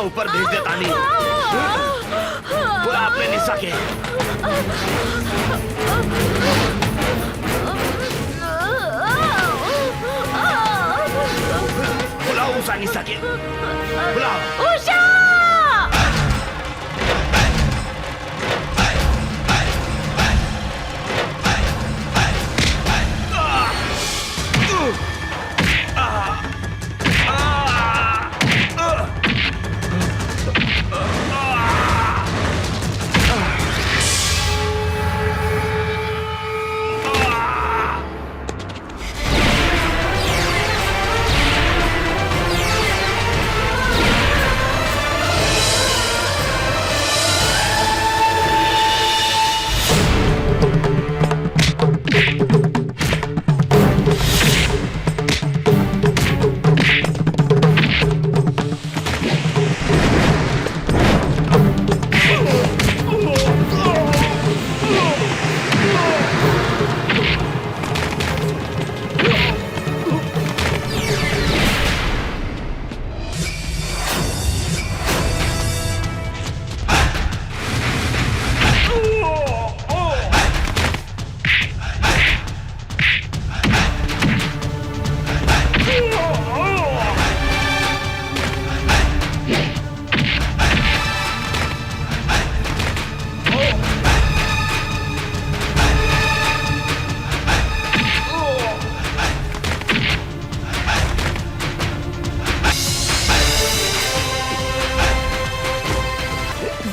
ऊपर भेज दे तानी। बुला अपने निशा के। बुलाओ उषा निशा के। बुलाओ उषा।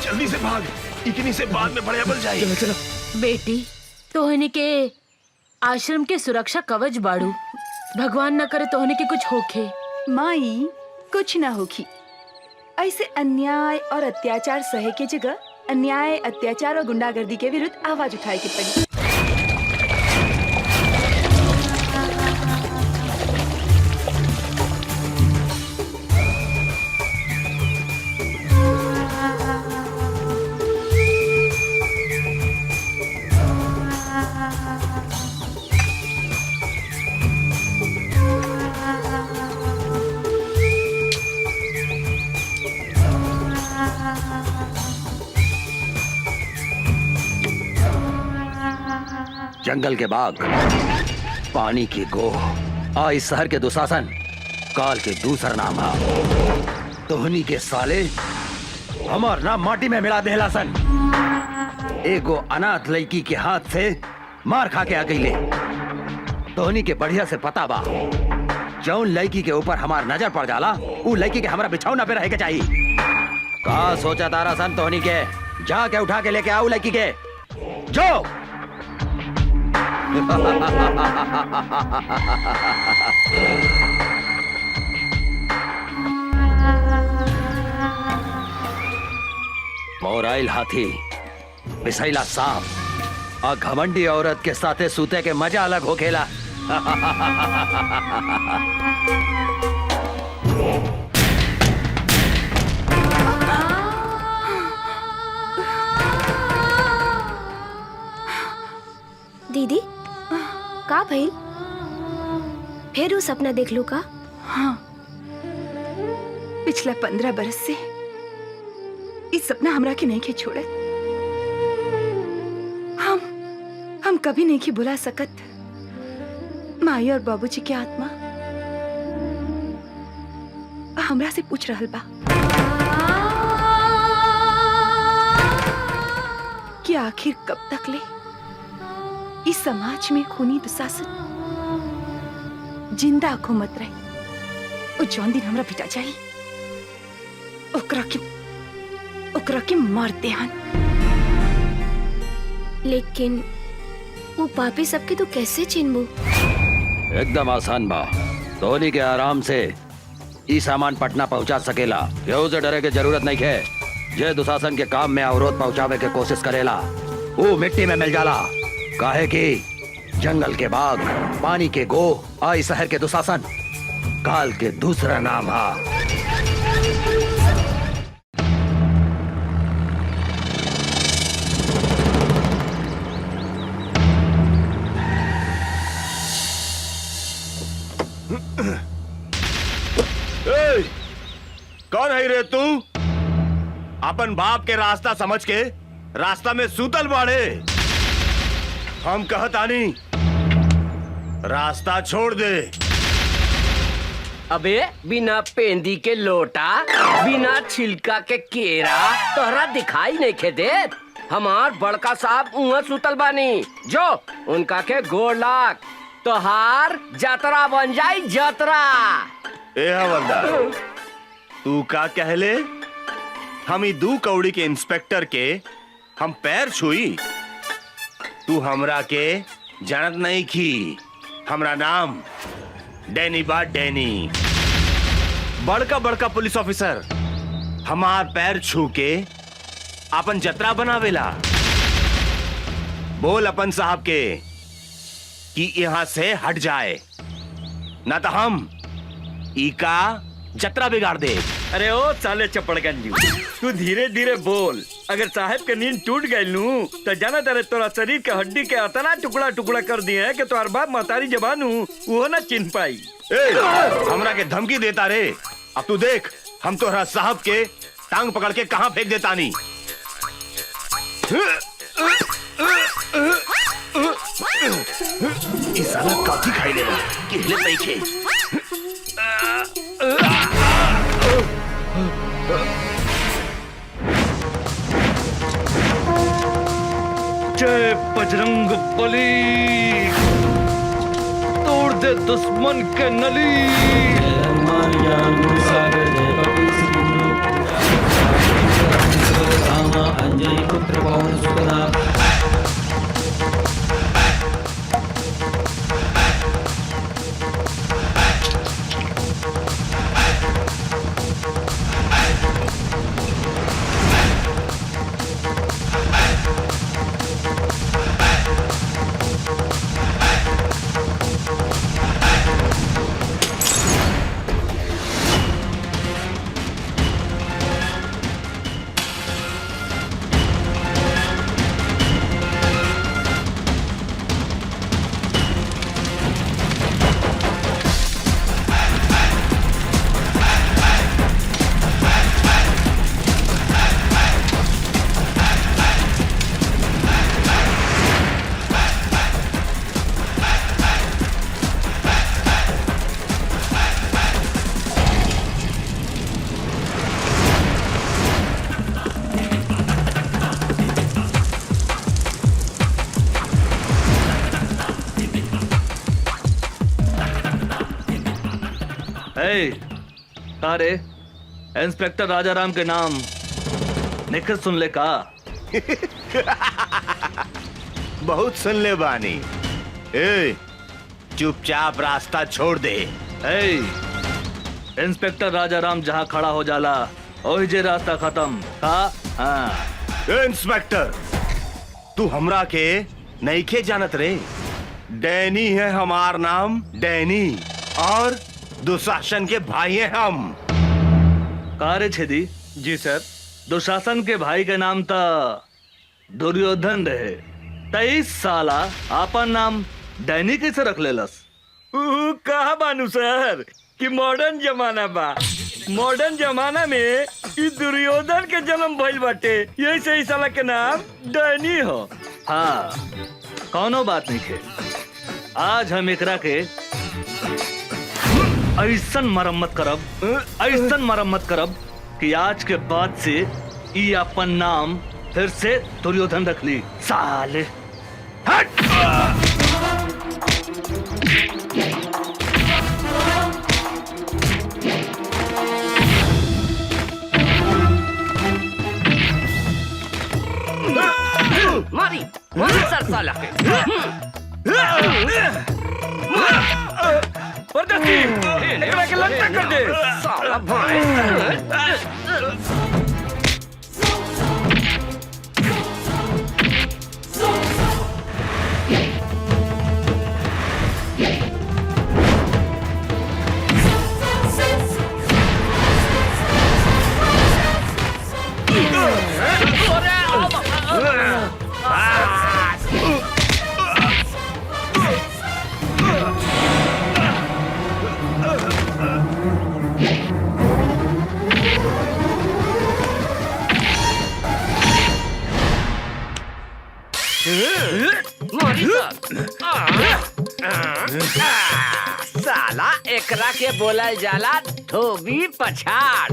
जल्दी से भाग, इतनी से बाद में बड़े बल जाए। चलो चलो। बेटी तोहनी के आश्रम के सुरक्षा कवच बाड़ू। भगवान न करे तोहनी के कुछ होखे। माई कुछ ना होगी। ऐसे अन्याय और अत्याचार सहे के जगह अन्याय, अत्याचार और गुंडागर्दी के विरुद्ध आवाज उठाए की पड़ी। जंगल के बाग, पानी की गोह, आ इस शहर के दुशासन, काल के दूसरा नाम है। तोहनी के साले हमार नाम माटी में मिला देला सन। एगो अनाथ लड़की के हाथ से मार खा के आ गई ले। तोहनी के बढ़िया से पता बा, जौन लड़की के ऊपर हमार नजर पड़ जाला उ लड़की के हमारा बिछौना पे रहे के चाहिए। का सोचा तारा सन तोहनी के? जाके उठा के लेके आओ लड़की के, जो। मोराइल हाथी, बिसैला सांप और घमंडी औरत के साथे सूते के मजा अलग हो खेला। दीदी का भइल? फिर वो सपना देख लू का? हाँ, पिछला 15 बरस से इस सपना हमरा के नहीं के छोड़े। हम कभी नहीं के बुला सकत माई और बाबूजी की आत्मा हमरा से पूछ रहल बा कि आखिर कब तक ले इस समाज में खूनी दुशासन जिंदा घूमत रहे। जौन दिन हमरा पिता जाई ओकरा के मार देहन। लेकिन वो पापी सबके तो कैसे चिन्हबू? एकदम आसान बा। धोनी के आराम से ई सामान पटना पहुंचा सकेला। केहू से डरे के जरूरत नहीं है। जे दुशासन के काम में अवरोध पहुंचावे के कोशिश करेला वो मिट्टी में मिल जाला। काहे कि जंगल के बाग, पानी के गो, आई शहर के दुशासन, काल के दूसरा नाम है। कौन है रे तू? अपन बाप के रास्ता समझ के रास्ता में सूतल बाड़े। हम कहतानी रास्ता छोड़ दे। अबे बिना पेंदी के लोटा, बिना छिलका के केरा तोहरा दिखाई नहीं खे देत। हमार बड़का साहब उहाँ सुतल बानी, जो उनका के गोड़ लाग तोहार जतरा बन जाई जतरा। ए हवलदार, तू का कहले? हम ई 2 कौड़ी के इंस्पेक्टर के हम पैर छुई? तू हमरा के जानत नहीं की। हमरा नाम डैनी बा, डैनी। बड़का बड़का पुलिस ऑफिसर हमार पैर छू के अपन जतरा बनावेला। बोल अपन साहब के कि यहाँ से हट जाए, ना तो हम ई का जतरा बिगाड़ दे। अरे ओ साले चपड़गंजी, तू धीरे धीरे बोल। अगर साहब के नींद टूट गई नू तो जाना तेरे तोरा शरीर के हड्डी के अतना टुकड़ा टुकड़ा कर दिए है कि तोहर बाप महतारी जबान वो ना चिन्ह पाई। ए, हमरा के धमकी देता रे। अब तू देख हम तोहरा साहब के टांग पकड़ के कहां फेंक देता नी। इस साला काफी खाई लेगा कि हिले नहीं खे। जय बजरंग बली, तोड़ दे दुश्मन के नली। अंजय पुत्र पवन सुतना। अरे इंस्पेक्टर राजाराम के नाम निखिल सुन ले का? बहुत सुन ले बानी। ए, चुपचाप रास्ता छोड़ दे। इंस्पेक्टर राजाराम जहाँ खड़ा हो जाला वही जे रास्ता खत्म का। हाँ। इंस्पेक्टर, तू हमरा के नहीं खे जानत रे। डैनी है हमार नाम, डैनी। और दुशासन के भाई हैं हम। कारे छेदी? जी सर। दुशासन के भाई के नाम था दुर्योधन रहे। 23 साला आपन नाम डैनी कैसे रख लेलस? कहा बानू सर कि मॉडर्न जमाना बा। मॉडर्न जमाना में ई दुर्योधन के जन्म भइल बाटे, यही से इस साला के नाम डैनी हो। हाँ, कौनो बात नहीं है। आज हम एकरा के ऐसन मरम्मत करब कि आज के बाद से ई अपन नाम फिर से दुर्योधन रख ली। साले हट! मारी मारी सर साला के। एकरा के लंका कर दे साला भाई। मारी साला एकरा के बोला जाला धोबी पछाड़।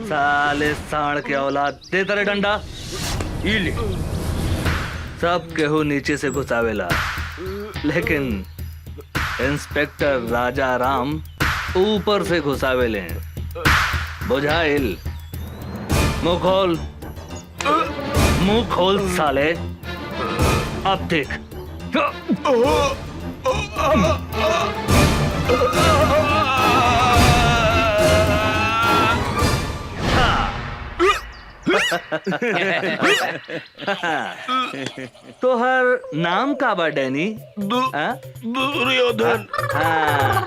साले साण के औलाद दे तेरे डंडा। इले सब केहू नीचे से घुसावेला, लेकिन इंस्पेक्टर राजा राम ऊपर से घुसावेले। बुझाइल? मुंह खोल साले। अब देख। तो हर नाम का बा डैनी? दुर्योधन। हाँ,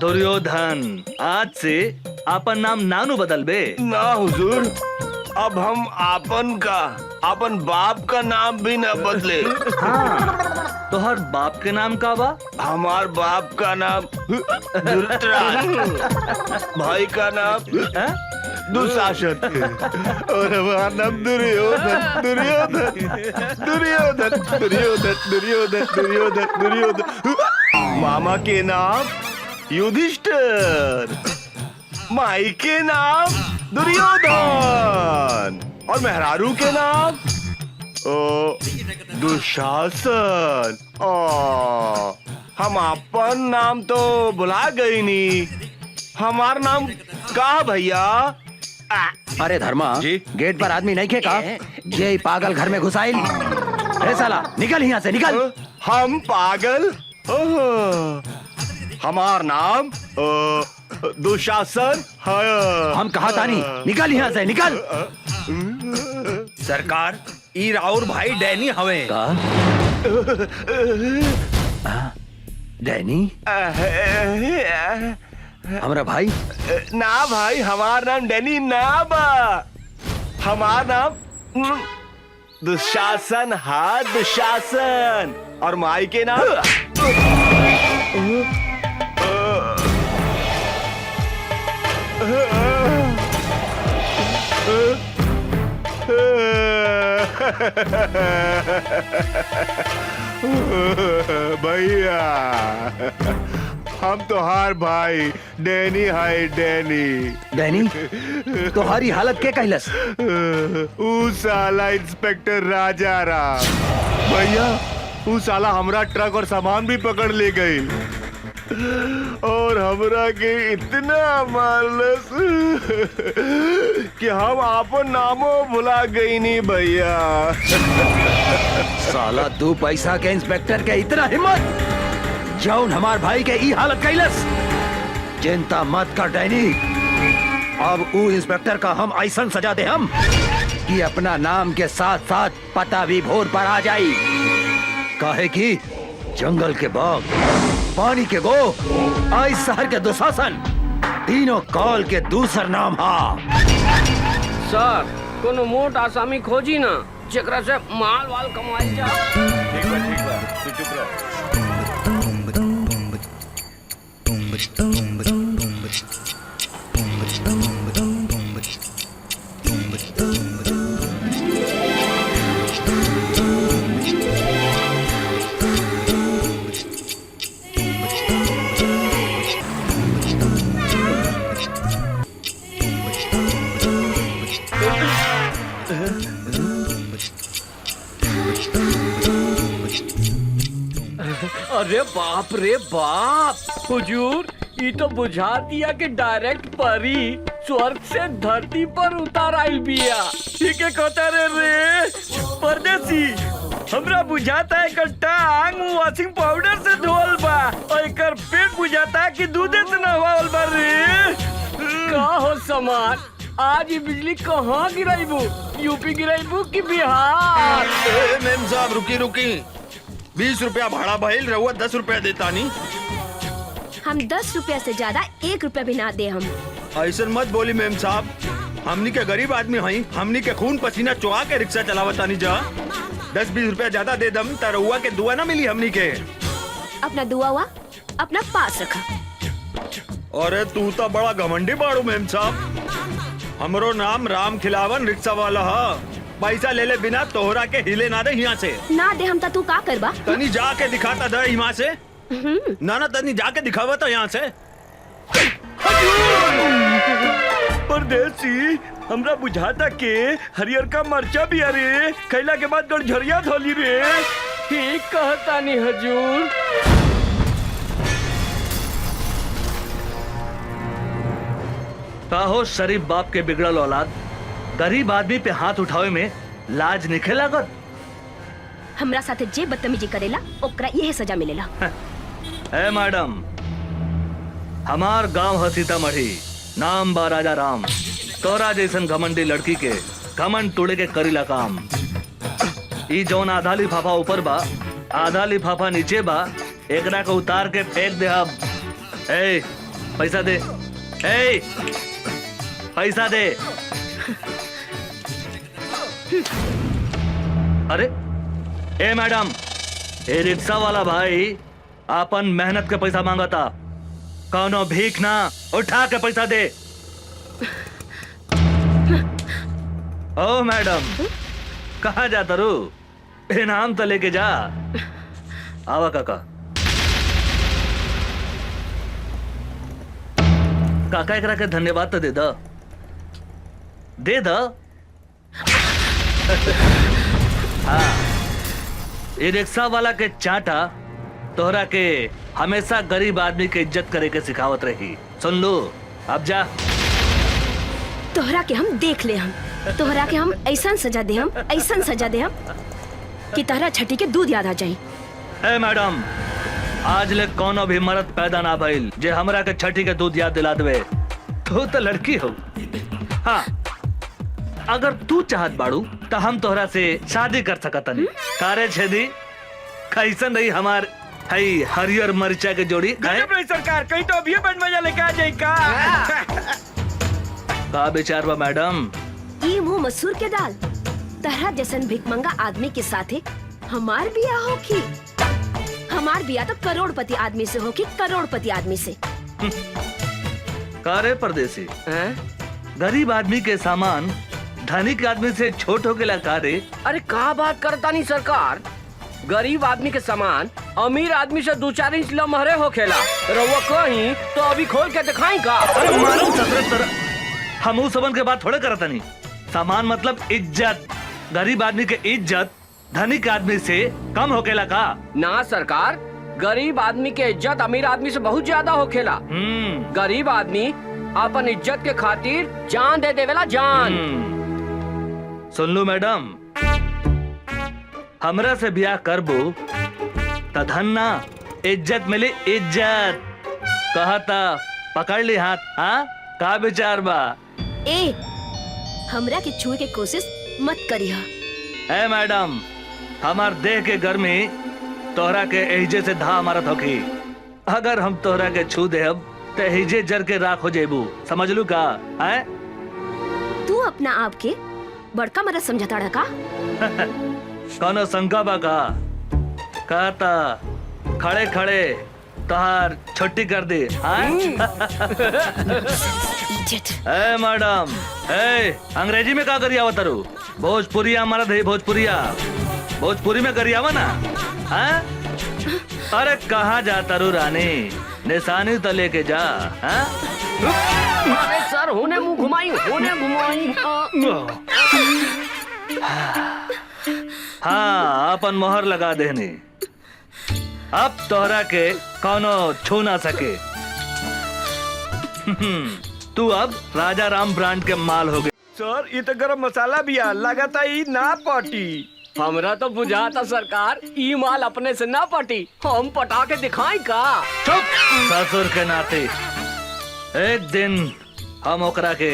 दुर्योधन। आज से आपन नाम नानू बदल बे। ना हुजूर, अब हम आपन बाप का नाम भी न बदले। हाँ, तो हर बाप के नाम का बा? हमार बाप का नाम धृतराष्ट्र, भाई का नाम दुशासन और हमारा नाम दुर्योधन। दुर्योधन दुर्योधन दुर्योधन दुर्योधन दुर्योधन दुर्योधन। मामा के नाम युधिष्ठिर, माई के नाम दुर्योधन और मेहरारू के नाम दुशासन। हम अपन नाम तो बुला गई नी, हमार नाम का भैया? अरे धर्मा जी? गेट पर आदमी नहीं खेका? ये पागल घर में घुसाइल। ए साला निकल यहाँ से, निकल। हम पागल? हमार नाम दुशासन है। हम कहा था नहीं, निकल यहाँ से, निकल। सरकार ई राउर भाई डैनी हवे। का? डैनी हमारा भाई? ना भाई, हमार नाम डैनी ना बा, हमार नाम दुशासन। हाँ दुशासन। और माई के नाम भैया हम तो हार भाई डैनी है। डैनी तुम्हारी हालत के कहलस? ऊ साला इंस्पेक्टर राजा राम भैया, ऊ साला हमरा ट्रक और सामान भी पकड़ ले गई और हमरा के इतना मारलस कि हम आपन नामो भुला गई नी भैया। साला 2 पैसा के इंस्पेक्टर के इतना हिम्मत, जौन हमार भाई के ई हालत कैलस। चिंता मत कर डैनी, अब ऊ इंस्पेक्टर का हम ऐसा सजा दे हम कि अपना नाम के साथ साथ पता भी भोर पर आ जाई। काहे कि जंगल के बाघ, पानी के गो, आई शहर के दुशासन, तीनों काल के दूसर नाम हा। सर कोनो मोट आसामी खोजी ना, जेकरा से माल वाल कमाई जा। ठीक बा, तू चुप रह। अरे बाप रे बाप, हुजूर ये तो बुझा दिया कि डायरेक्ट परी स्वर्ग से धरती पर उतार आइल बिया। ठीक है कहता रे परदेसी, हमरा बुझाता है कि टांग वॉशिंग पाउडर से धोल बा और एकर पेट बुझाता है कि दूधे से नहवाल बा रे। का हो समाज, आज ये बिजली कहाँ गिराईबू? यूपी गिराईबू की बिहार? मेम साहब रुकी 20 रुपया भाड़ा भइल, रहुआ 10 रुपया देता नहीं। हम 10 रुपया से ज्यादा 1 रुपया भी ना दे हम। ऐसा मत बोली मेम साहब, हमनी के गरीब आदमी हई, हमनी के खून पसीना चुहा के रिक्शा चलावता नहीं जा। 10-20 रुपया ज्यादा दे दम त रहुआ के दुआ ना मिली हमनी के। अपना दुआ हुआ अपना पास रखा। अरे तू तो बड़ा घमंडी बाड़ू मेम साहब। हमरो नाम राम खिलावन रिक्शा वाला है। पैसा ले ले बिना तोहरा के हिले ना दे यहाँ से। ना दे हम तू का करबा? तनी जाके दिखाता दे यहाँ से। ना तनी जाके दिखावा तो यहाँ से। परदेसी, हमरा बुझाता के हरियर का मरचा भी अरे खैला के बाद गड़झरिया धोली रे। ठीक कहता नहीं हजूर। हो शरीफ बाप के बिगड़ल औलाद, गरीब आदमी पे हाथ उठावे में लाज निखे लागत। हमरा साथे जे बदतमीजी करेला ओकरा यही सजा मिलेला। ए मैडम, हमार गांव है सीतामढ़ी, नाम बा राजा राम। तोरा जैसन घमंडी लड़की के घमंड तोड़े के करीला काम। ई जौन आधा लिफाफा ऊपर बा, आधा लिफाफा नीचे बा, एकरा को उतार के फेंक दे। अब ए पैसा दे, ए पैसा दे। अरे ए मैडम, ए रिक्शा वाला भाई अपन मेहनत के पैसा मांगता, कौनो भीख ना, उठा के पैसा दे। ओ मैडम, कहाँ जाता रू? इनाम तो लेके जा। आवा काका। काका एकरा के धन्यवाद तो दे द, दे द। हाँ, ये रिक्शा वाला के चाटा तोहरा के हमेशा गरीब आदमी के इज्जत करे के सिखावत रही। सुन लो, अब जा। तोहरा के हम देख ले हम, तोहरा के हम ऐसा सजा दे हम, ऐसा सजा दे हम कि तोहरा छठी के दूध याद आ जाई। ए मैडम, आज ले कोनो भी मर्द पैदा ना भइल जे हमरा के छठी के दूध याद दिला देवे। तू तो लड़की हो। हाँ, अगर तू चाहत बाड़ू तो हम तोहरा से शादी कर सकतनी। कारे छेदी, कैसन रही हमार हई हरियर मरचा के जोड़ी? गजब रही सरकार, कहीं तो अभी बन मजा लेके आ जाए का। का विचार बा मैडम? ई मुंह मसूर के दाल, तरह जैसन भिखमंगा आदमी के साथे हमार बिया होखी। हमार बिया तो करोड़पति आदमी से होखी, करोड़पति आदमी से। कारे परदेसी, हैं? गरीब आदमी के सामान धनिक आदमी से छोट हो गया कारे? अरे का बात करता नहीं सरकार, गरीब आदमी के सामान अमीर आदमी से 2-4 इंच लमहरे हो खेला। रउआ कहीं तो अभी खोल के दिखाई का। अरे मालूम ससुर तरह, हम उस सबन के बात थोड़े करता नहीं। सामान मतलब इज्जत। गरीब आदमी के इज्जत धनिक आदमी से कम होकेला का? ना सरकार, गरीब आदमी के इज्जत अमीर आदमी से बहुत ज्यादा होखेला। गरीब आदमी अपन इज्जत के खातिर जान दे देवेला, जान। सुन लो मैडम, हमरा से ब्याह करबो त धन ना, इज्जत मिली इज्जत। कहता पकड़ ली हाथ। हाँ, का विचार बा? ए, हमरा के छुए के कोशिश मत करिहा। ए मैडम, हमार देह के गर्मी तोहरा के एहिजे से धा मारत होखी। अगर हम तोहरा के छू देहब तो एहिजे जर के राख हो जेबू। समझ लू का? है? तू अपना आप के बड़का मरद समझता रहा का? कौनो शंका बा का? कहता खड़े खड़े तोहार छुट्टी कर दी। ए मैडम, ए अंग्रेजी में का करी आवत रू? भोजपुरिया मरद है, भोजपुरिया। भोजपुरी में करी आवा ना। हाँ? अरे कहाँ जाता रू रानी? निशानी तो लेके जा। हाँ? अरे सर, होने मुंह घुमाई, होने घुमाई। हाँ, अपन मोहर लगा देनी। अब तोहरा के कौनो छू ना सके। तू अब राजा राम ब्रांड के माल हो गए। सर, ये तो गरम मसाला भी है, लगाता ही ना पार्टी। हमरा तो बुझाता सरकार, ई माल अपने से ना पटी, हम पटा के दिखाई का। चुप! ससुर के नाते एक दिन हम ओकरा के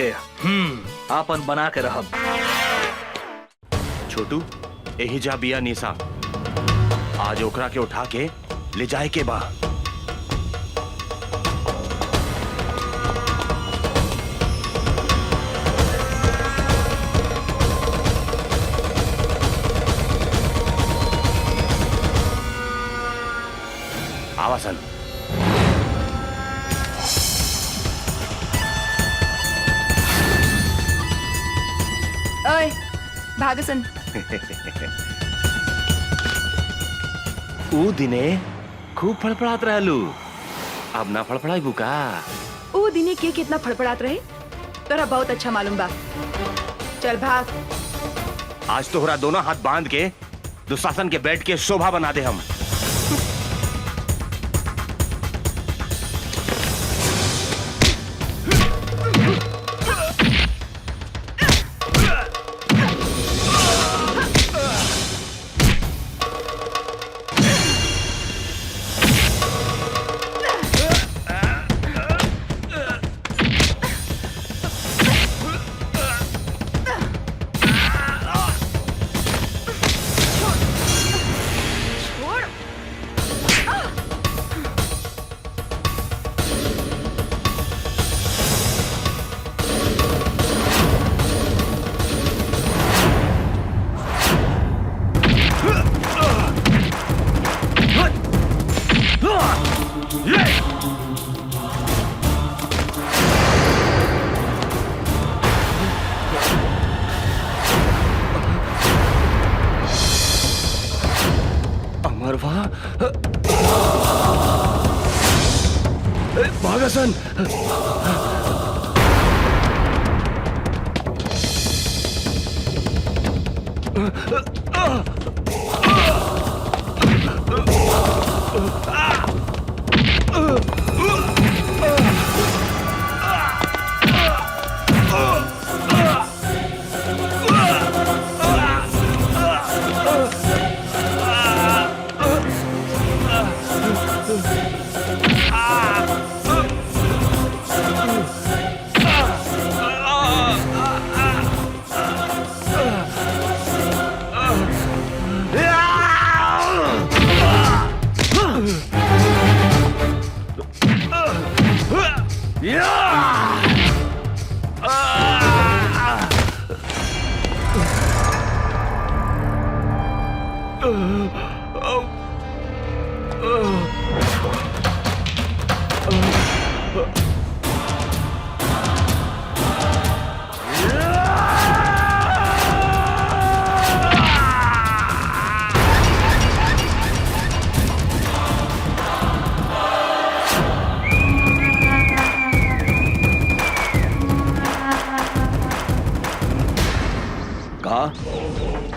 आपन बना के रहब। छोटू यही जा बिया निशा, आज ओकरा के उठा के ले जाए के बा। आवासन ओए भागसन। ऊ दिने खूब फड़फड़ात रहलू, अब ना फड़फड़ाई बुका। ऊ दिने के कितना फड़फड़ात रहे तोरा बहुत अच्छा मालूम बा। चल भाग। आज तोहरा दोनों हाथ बांध के दुशासन के बेड के शोभा बना दे हम। अमरवा भागसन।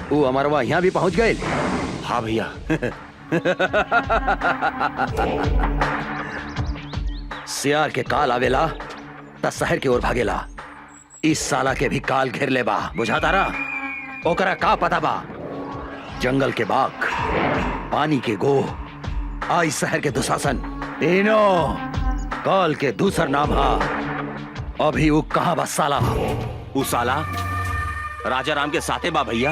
वो अमरवा यहाँ भी पहुँच गए। हाँ भैया। सियार के काल आवेला त शहर की ओर भागेला। इस साला के भी काल घेर ले बा, बुझाता रहा। ओकरा का पता बा, जंगल के बाघ, पानी के गो, आई शहर के दुशासन, तीनों काल के दूसर नाम हा। अभी वो कहाँ बा साला? उ साला राजा राम के साथे बा भैया।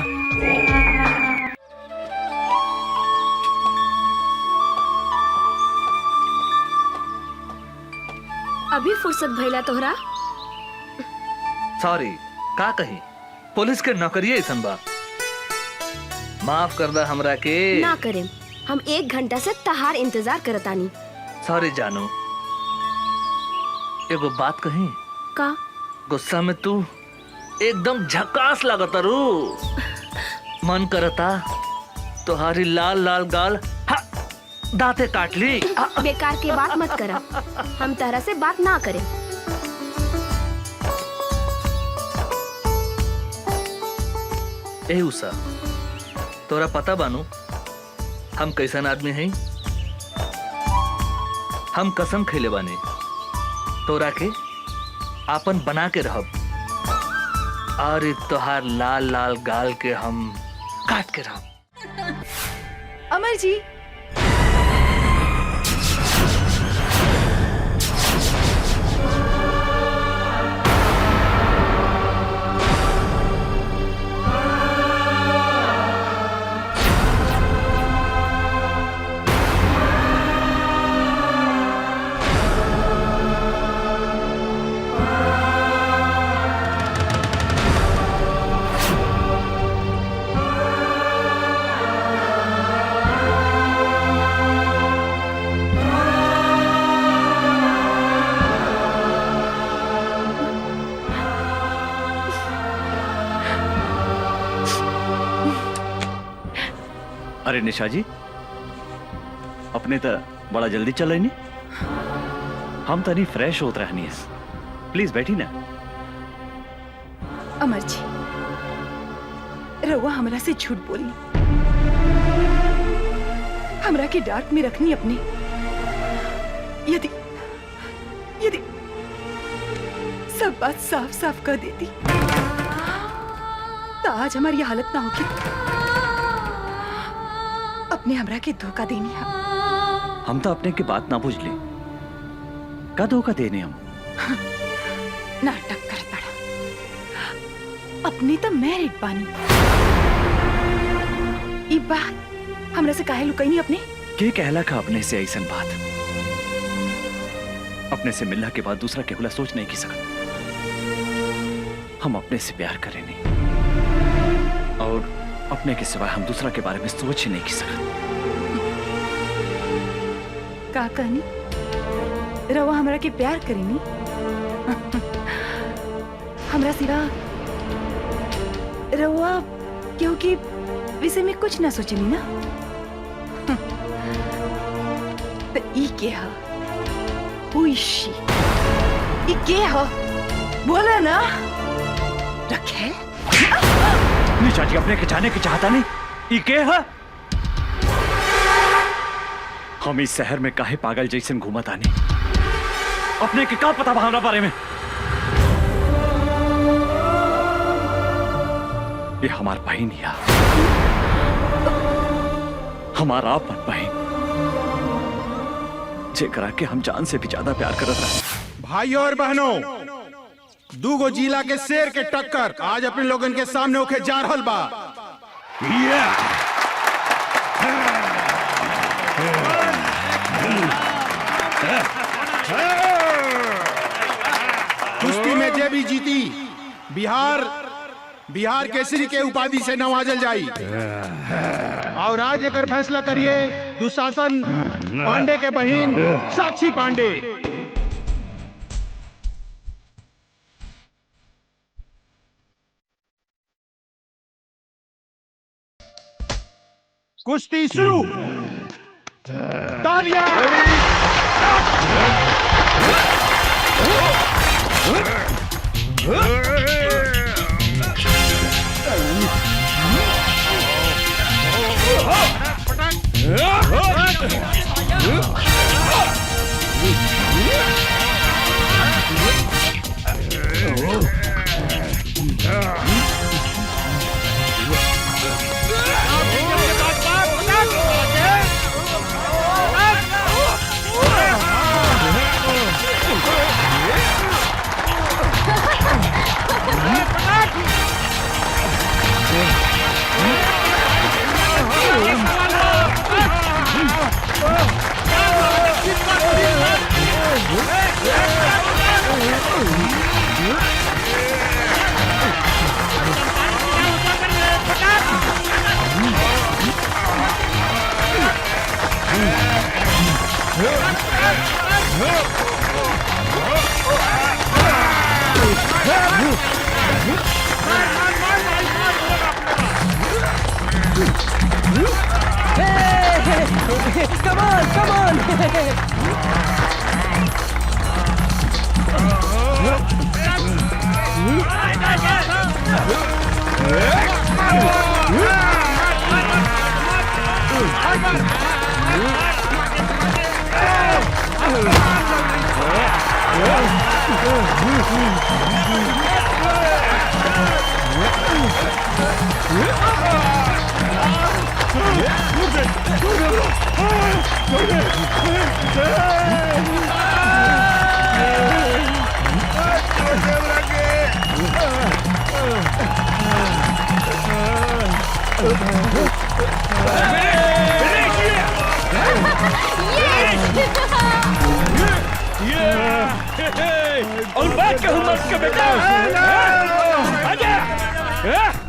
अभी फुर्सत भइला तोहरा? सॉरी, का कही, पुलिस के नौकरी ऐसन बा। माफ कर दा हमरा के। ना करें, हम 1 घंटा से तहार इंतजार करतानी। सॉरी जानू, एगो बात कही। का? गुस्सा में तू एकदम झकास लागता रू। मन करता तुम्हारी लाल लाल गाल दांते काट ली। बेकार के बात मत करा, हम तरह से बात ना करें। ए उषा, तोरा पता बानू हम कैसन आदमी हैं? हम कसम खैले बानी तोरा के आपन बना के रहब, और तोहार लाल लाल गाल के हम काट के रहब। अमर जी, अरे निशा जी, अपने तो बड़ा जल्दी चल रही हम तनी फ्रेश होत रहनी है। प्लीज बैठी ना। अमर जी, रउआ हमरा से झूठ बोली, हमरा के डांट में रखनी अपने। यदि यदि सब बात साफ साफ कर देती तो आज हमारी ये हालत ना होगी। अपने हमरा के धोखा देनी है। हम तो अपने की बात ना बुझ ली, का धोखा देने हम? नाटक कर पड़ा। अपने तो मैरिड बानी। ये बात हमरा से काहे लुकाई नहीं अपने? के कहला का अपने से ऐसा बात? अपने से मिलने के बाद दूसरा केवला सोच नहीं की सकता। हम अपने से प्यार करें नहीं, और अपने के सिवाय हम दूसरा के बारे में सोच ही नहीं की सकते। का कहनी? रवा हमरा के प्यार करेनी? हमरा सिवा रवा क्योंकि विषय में कुछ ना सोचनी ना। तो ई के हा? Who is she? ई के हा? बोला ना। रखेल? निशा जी, अपने के जाने की चाहता नहीं। ई के है? हम इस शहर में काहे पागल जैसन घूमत आनी? अपने के का पता हमारा बारे में? ये हमार बहन है, हमारा अपन बहन, जेकरा के हम जान से भी ज्यादा प्यार करत रहे। भाइयों और बहनों, दूगो जिला के शेर के टक्कर आज अपने लोगन के सामने होके जा रहल बा। कुश्ती में जे भी जीती बिहार केसरी के उपाधि से नवाजल जाई। और आज एकर फैसला करिए दुशासन पांडे के बहन साक्षी पांडे। कुश्ती शुरू। तालियां।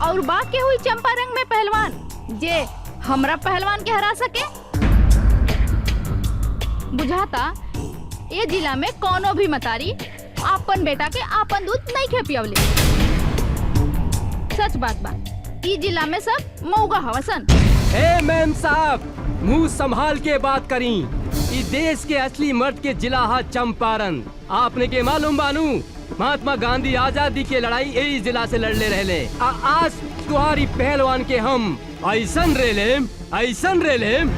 और बात के हुई चंपारंग में पहलवान जे हमरा पहलवान के हरा सके। बुझाता ये जिला में कोनो भी मतारी आपन बेटा के आपन दूध नहीं खे पियवले। सच बात बा, ई जिला में सब मऊगा हवसन। ए मैम साहब, मुंह संभाल के बात करी। इस देश के असली मर्द के जिला हा चंपारण। आपने के मालूम बानू, महात्मा गांधी आजादी के लड़ाई यही जिला से लड़ले रहले। आज तुम्हारी पहलवान के हम ऐसन रेलेम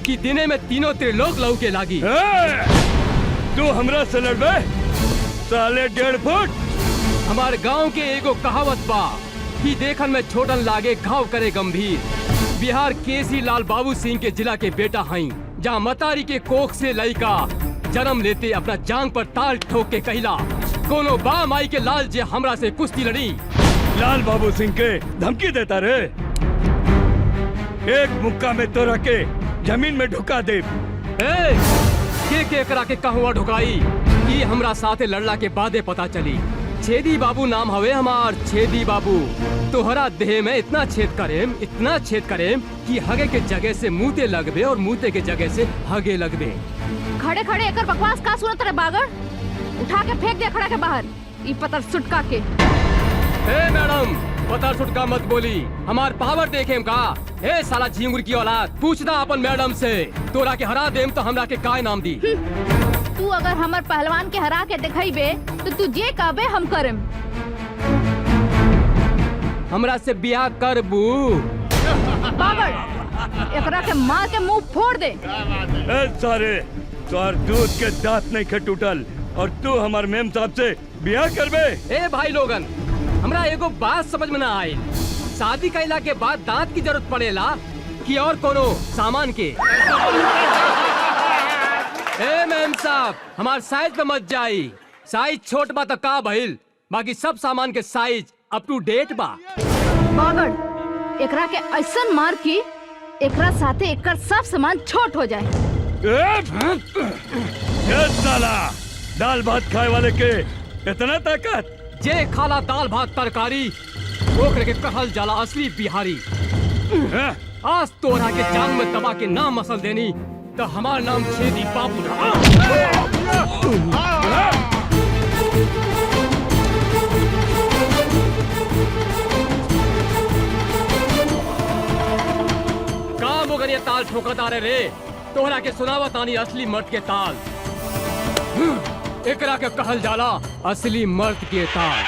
कि दिने में तीनों त्रिलोक लौ के लागी। तू हमरा से लड़बे साले 1.5 फुट। हमारे गांव के एगो कहावत बा कि देखन में छोटन लागे घाव करे गंभीर। बिहार केसरी लाल बाबू सिंह के जिला के बेटा हई, जहाँ मतारी के कोख से लड़का जन्म लेते अपना जांग पर ताल ठोक के कहला, कोनो बा माई के लाल जे हमरा से कुश्ती लड़ी। लाल बाबू सिंह के धमकी देता रे। एक मुक्का में तोरा के जमीन में ढुका दे। के करा के कहवा ढुकाई, ये हमरा साथे लड़ला के बादे पता चली। छेदी बाबू नाम हवे हमार, छेदी बाबू। तोहरा देह में इतना छेद करेम कि हगे के जगह से मुँहते लगबे और मुँहते के जगह से हगे लगबे। खड़े खड़े एकर बकवास का सुनत रे बागड़? उठा के फेंक दे खड़ा के बाहर, ई पतर सुटका के। मैडम, पतर सुटका मत बोली, हमार पावर देखेम का। साला झिंगुर की औलाद, पूछदा अपन मैडम से। तोरा के हरा देम तो हमरा के काय नाम दी? तू अगर हमर पहलवान के हरा के दिखाईबे तो तू जे कहबे हम करम। हमरा से बियाह करबू? बागड़, एकरा के मार के मुंह फोड़ दे। सारे तोर दूध के दांत नहीं खे टूटल और तू हमार मेम साहब से बियाह करबे? ए भाई लोगन, हमरा एगो बात समझ में ना आई। शादी कैला के बाद दांत की जरूरत पड़ेला कि और कोनो सामान के? ए मैम साहब, हमार साइज पे मत जाई। साइज छोट बा तो का भइल, बाकी सब सामान के साइज अप टू डेट बा। बागड़, एकरा के ऐसन मार की एकरा साथे एकर सब सामान छोट हो जाए। साला दाल भात खाए वाले के इतना ताकत? जे खाला दाल भात तरकारी ओकरे के कहल जाला असली बिहारी। आज तोरा के जांग में दबा के नाम मसल देनी तो हमार नाम छेदी बाबू रहा। काम हो गए ताल ठोकदारे रे, तोहरा के सुनावा तानी असली मर्द के ताल। एकरा के कहल जाला असली मर्द के ताल।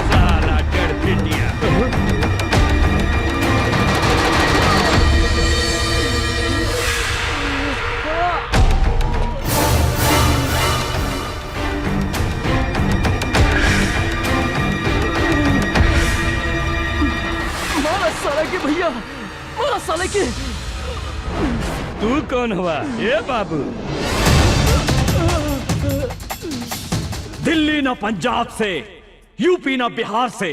साला डर पिटिया। मारा साला के भैया, मारा साले के। तू कौन हुआ? ये बाबू दिल्ली ना पंजाब से, यूपी ना बिहार से,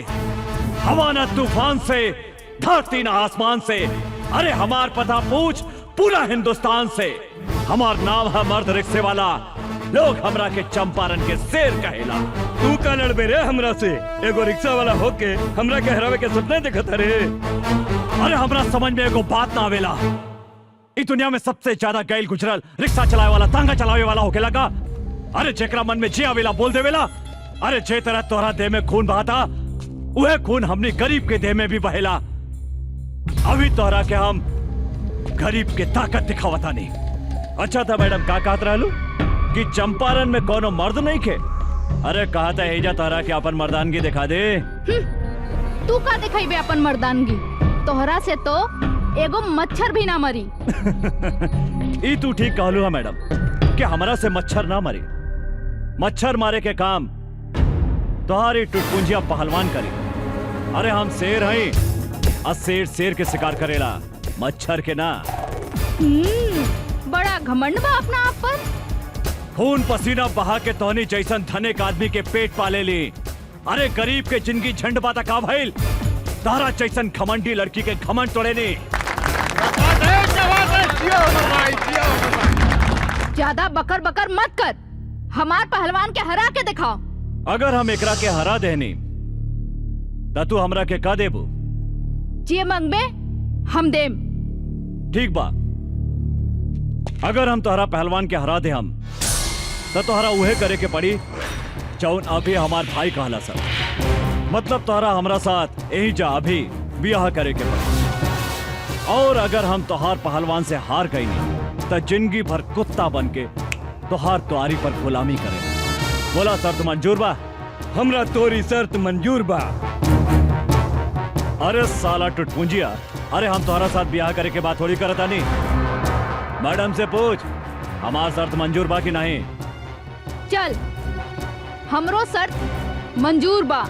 हवा ना तूफान से, धरती ना आसमान से, अरे हमार पता पूछ पूरा हिंदुस्तान से। हमार नाम है मर्द रिक्शे वाला, लोग हमरा के चंपारण के शेर कहेला। तू का लड़बे रे हमरा से? एगो रिक्शा वाला होके हमरा के हरावे के सपने देखत रे। अरे हमरा समझ में एगो बात ना आवेला, इस दुनिया में सबसे ज्यादा गैल गुजरल रिक्शा चलावे वाला, तांगा चलावे वाला होके लगा। अरे जेकरा मन में जे आवेला बोल देवेला। अरे जे तरह तोहरा देह में खून बहाता, वह खून हमनी गरीब के देह में भी बहेला। अभी तोहरा के हम गरीब के ताकत दिखावता नहीं। अच्छा था मैडम, का कहत रहलू कि चंपारण में कोनो मर्द नहीं खे? अरे कहता है तोहरा के अपन मर्दानगी दिखा दे। तू का दिखाईबे अपन मर्दानगी? तोहरा से तो एगो मच्छर भी ना मरी। ई तू ठीक कहलू है मैडम कि हमरा से मच्छर ना मरी। मच्छर मारे के काम तोहारी टुटपुंजिया पहलवान करी। अरे हम शेर हैं और शेर शेर के शिकार करेला, मच्छर के ना। बड़ा घमंड बा अपना आप पर। खून पसीना बहा के तोहनी जैसन धनिक आदमी के पेट पाले ली। अरे गरीब के जिंदगी झंड बाता का भइल तारा जैसन घमंडी लड़की के घमंड तोड़े नहीं। ज्यादा बकर बकर मत कर, हमार पहलवान के हरा के दिखाओ। अगर हम एकरा के हरा देनी त तू हमरा के का देबू? जे मंगबे हम देम। ठीक बा, अगर हम तोहरा पहलवान के हरा दे हम त तोहरा उहे करे के पड़ी जौन अभी हमार भाई कहला सर। मतलब तोहरा हमरा साथ यही जा अभी ब्याह करे के पड़ी। और अगर हम तोहार पहलवान से हार गई नहीं तो जिंदगी भर कुत्ता बन के तोहार तुआरी पर गुलामी करे। बोला शर्त मंजूर बा? हमरा तोरी शर्त मंजूर बा। अरे साला टुटपुंजिया, अरे हम तोहरा साथ ब्याह करे के बात थोड़ी करता नहीं। मैडम से पूछ हमार शर्त मंजूर बा कि नहीं। चल, हमरो शर्त मंजूर बा।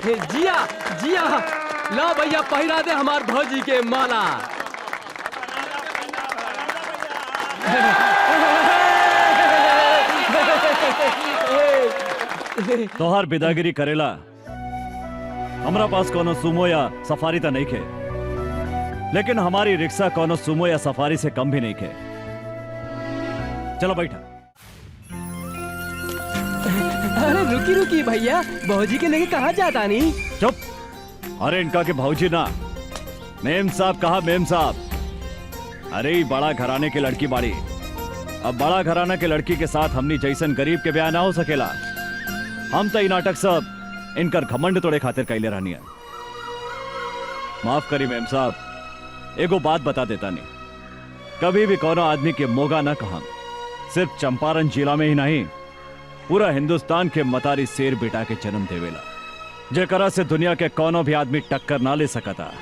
जिया जिया, ला भैया पहिरा दे हमार भौजी के माला। तोहार बिदागिरी करेला हमरा पास कोनो सुमो या सफारी तो नहीं खे, लेकिन हमारी रिक्शा कोनो सुमो या सफारी से कम भी नहीं खे। चलो बैठा। अरे रुकी रुकी भैया, भौजी के लेके कहाँ जाता नहीं? चुप। अरे इनका के भौजी ना, मेम साहब कहा मेम साहब। अरे ये बड़ा घराने की लड़की बाड़ी, अब बड़ा घराना के लड़की के साथ हमनी जैसन गरीब के ब्याह ना हो सकेला। हम तो ये नाटक सब इनकर घमंड तोड़े खातिर कैले रहनी है। माफ करी मेम साहब, एगो बात बता देता नहीं, कभी भी कोनो आदमी के मोगा ना कहा। सिर्फ चंपारण जिला में ही नहीं, पूरा हिंदुस्तान के मतारी शेर बेटा के जन्म देवेला, जेकरा से दुनिया के कोनो भी आदमी टक्कर ना ले सकता।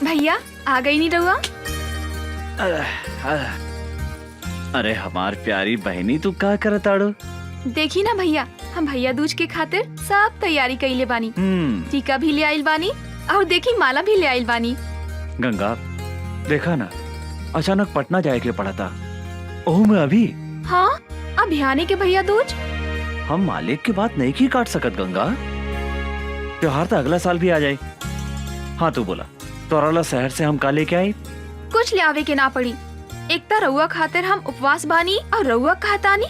भैया आ गई नहीं रहुआ? अरे हमार प्यारी बहनी, तू का करताड़ो? देखी ना भैया, हम भैया दूज के खातिर सब तैयारी कइले बानी। टीका भी ले आइल बानी और देखी माला भी ले आइल बानी। गंगा देखा ना, अचानक पटना जाए के पड़ा था। ओह मैं अभी। हाँ, अब आने के भैया दूज। हम मालिक की बात नहीं की काट सकत गंगा। त्योहार तो अगला साल भी आ जाए। हाँ तू बोला तोराला शहर से हम का लेके आए। कुछ ले आवे के ना पड़ी। एकता रउआ खातिर हम उपवास बानी और रउआ खातानी।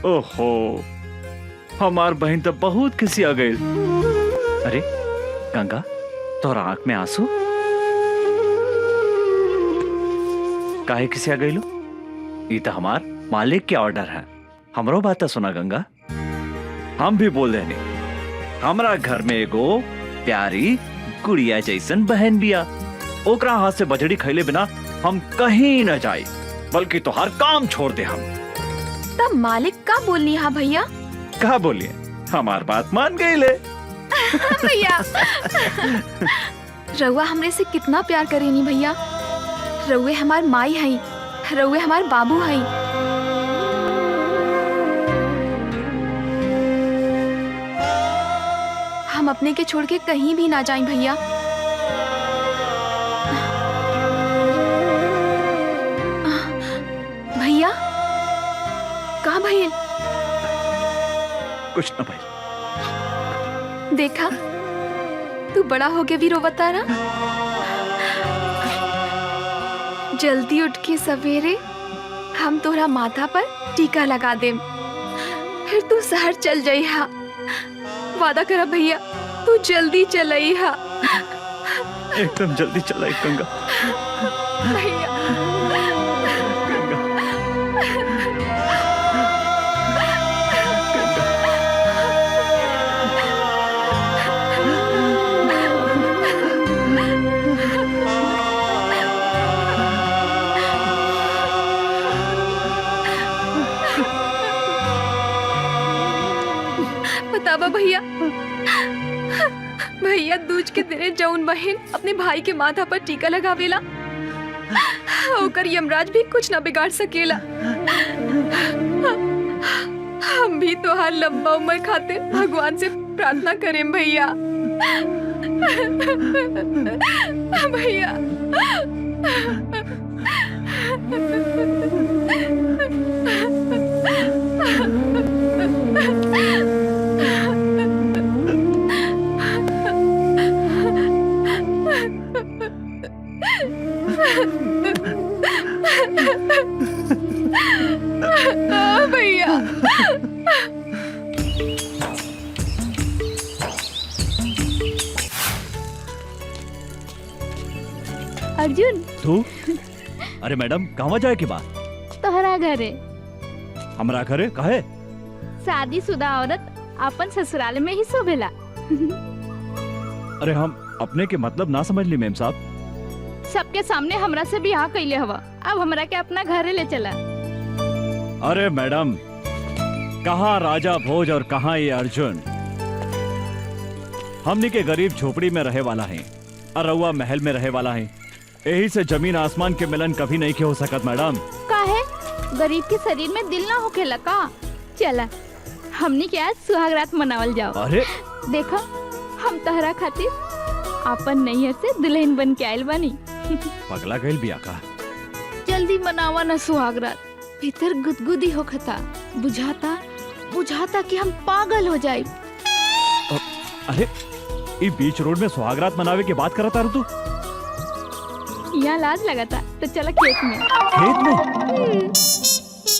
ओहो हमार बहन तो बहुत किसी आ गई। अरे गंगा तोरा आंख में आंसू काहे किसी आ गई लो? ये तो हमार मालिक के ऑर्डर है। हमरो बात सुना गंगा। हम भी बोल देने हमरा घर में एगो प्यारी गुड़िया जैसन बहन बिया। ओकरा हाथ से बजड़ी खैले बिना हम कहीं न जाए, बल्कि तो हर काम छोड़ दे हम। तब मालिक का बोलनी हा भैया? कहा बोलिए हमार बात मान गई ले। भैया रउआ हमरे से कितना प्यार करेनी भैया। रउए हमार माई हई, रउए हमार बाबू हई। हम अपने के छोड़ के कहीं भी ना जाएं भैया। भैया कहाँ भैया? कुछ न भाई। देखा तू बड़ा हो के भी रोवता ना। जल्दी उठ के सवेरे हम तोरा माथा पर टीका लगा देम, फिर तू शहर चल जाई हा। वादा करा भैया तू जल्दी चलई हा। एकदम जल्दी चलाई गंगा। भैया बतावा भैया। भैया दूज के दिने जौन बहन अपने भाई के माथा पर टीका लगावेला ओकर यमराज भी कुछ ना बिगाड़ सकेला। हम भी तोहार लंबा उम्र खातिर भगवान से प्रार्थना करें भैया। भैया भैया अर्जुन तू अरे मैडम कहवा जाए के बाद? तोहरा घरे हमरा घरे काहे? शादीशुदा औरत अपन ससुराल में ही शोभेला। अरे हम अपने के मतलब ना समझ ली मेम साहब। सबके सामने हमरा से बियाह कैले हवा, अब हमरा के अपना घरे ले चला। अरे मैडम कहाँ राजा भोज और कहाँ ये अर्जुन। हमनी के गरीब झोपड़ी में रहे वाला है और रउआ महल में रहे वाला है। यही से जमीन आसमान के मिलन कभी नहीं के हो सकत मैडम। काहे? गरीब के शरीर में दिल ना होखेला का? चला हमनी के आज सुहागरात मनावल जाओ। अरे देखा हम तहरा खातिर अपन नैहर से दुल्हन बन के आयल बानी। पगला गइल बिया का? जल्दी मनावा ना सुहागरात। भीतर गुदगुदी होखता, बुझाता कि हम पागल हो जाए। अरे ये बीच रोड में सुहागरात मनावे की बात करता तू? यहाँ लाज लगाता तो चला खेत में। खेत में?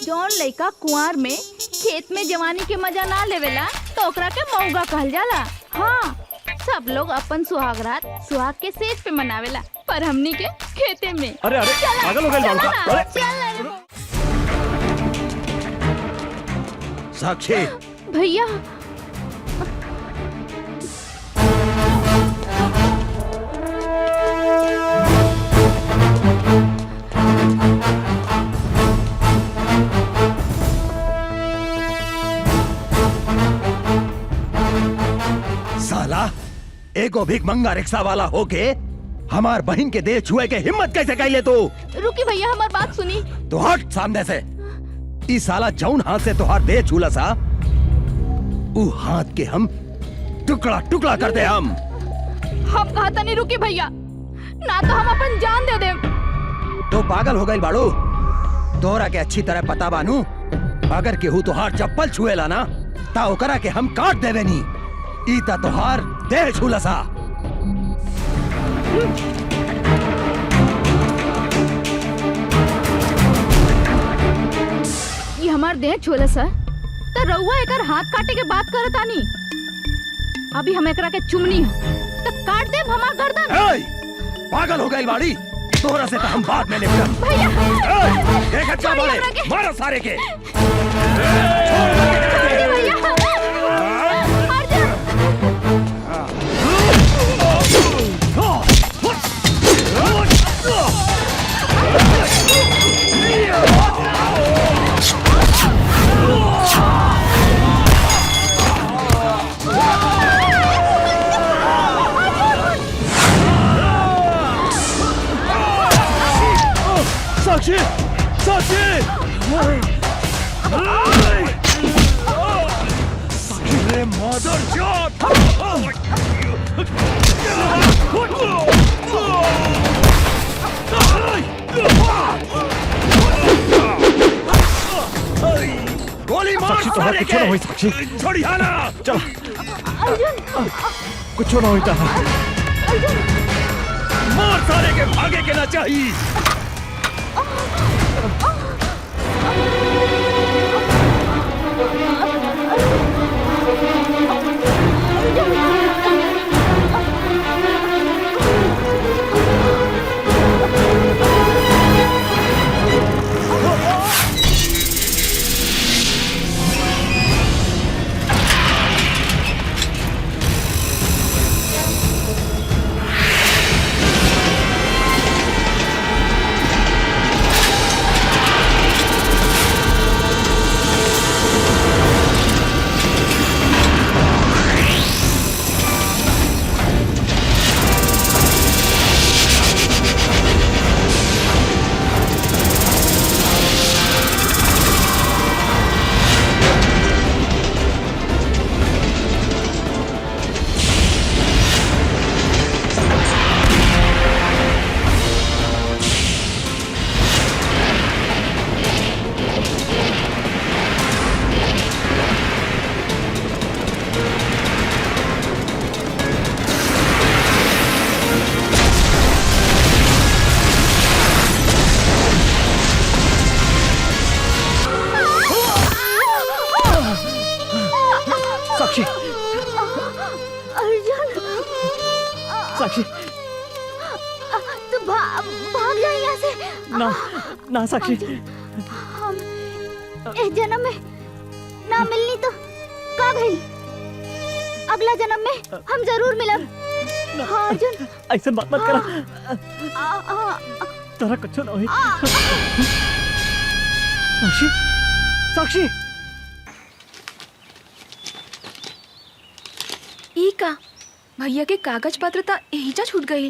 जौन लड़का कुंवार में खेत में जवानी के मजा ना लेवेला तो ओकरा के मौगा कहल जाला। हाँ सब लोग अपन सुहागरात सुहाग के सेज पे मनावेला, पर हमनी के खेते में। अरे अरे पागल हो गए लड़का। अरे साक्षी भैया साला एगो भीख मंगा रिक्शा वाला होके हमार बहन के देह छुए के हिम्मत कैसे कैले तू? रुकी भैया हमार बात सुनी। तो हट सामने से। ई साला जौन हाथ से तोहार देह छूला सा ऊ हाथ के हम टुकड़ा टुकड़ा कर दे। हम कहता नहीं रुकी भैया, ना तो हम अपन जान दे दे। तो पागल हो गई बाड़ू। तोरा के अच्छी तरह पता बानू, अगर केहू तोहार चप्पल छुएला ना ता ओकरा के हम काट देवे नी। ईता तोहार देह छूलसा। ये हमार देह छोले सर तो रउआ एकर हाथ काटे के बात करत आनी। अभी हम एकरा के चुमनी तो काट देब हमार गर्दन। पागल हो गई बाड़ी, तोहरा से तो हम बाद में निपटब। भैया देखत क्या बोले, मारो सारे के। साक्षी, साक्षी, अरे मदर चोट! गोली मार साक्षी, तोहरा सारे कुछ ना होई के। साक्षी। छोड़िया ना। चल, कुछ ना होता है। मार सारे के, भागे के ना चाहिए। साक्षी, अर्जुन, साक्षी, तू भाग जा यहाँ से। ना, ना साक्षी। हम इस जन्म में ना मिलनी तो का भइल, अगला जन्म में हम जरूर मिलब। हाँ अर्जुन, ऐसे बात मत करा, तोरा कुछ ना होई। साक्षी, साक्षी, ई का भैया के कागज पत्र ता एहिजा छूट गई।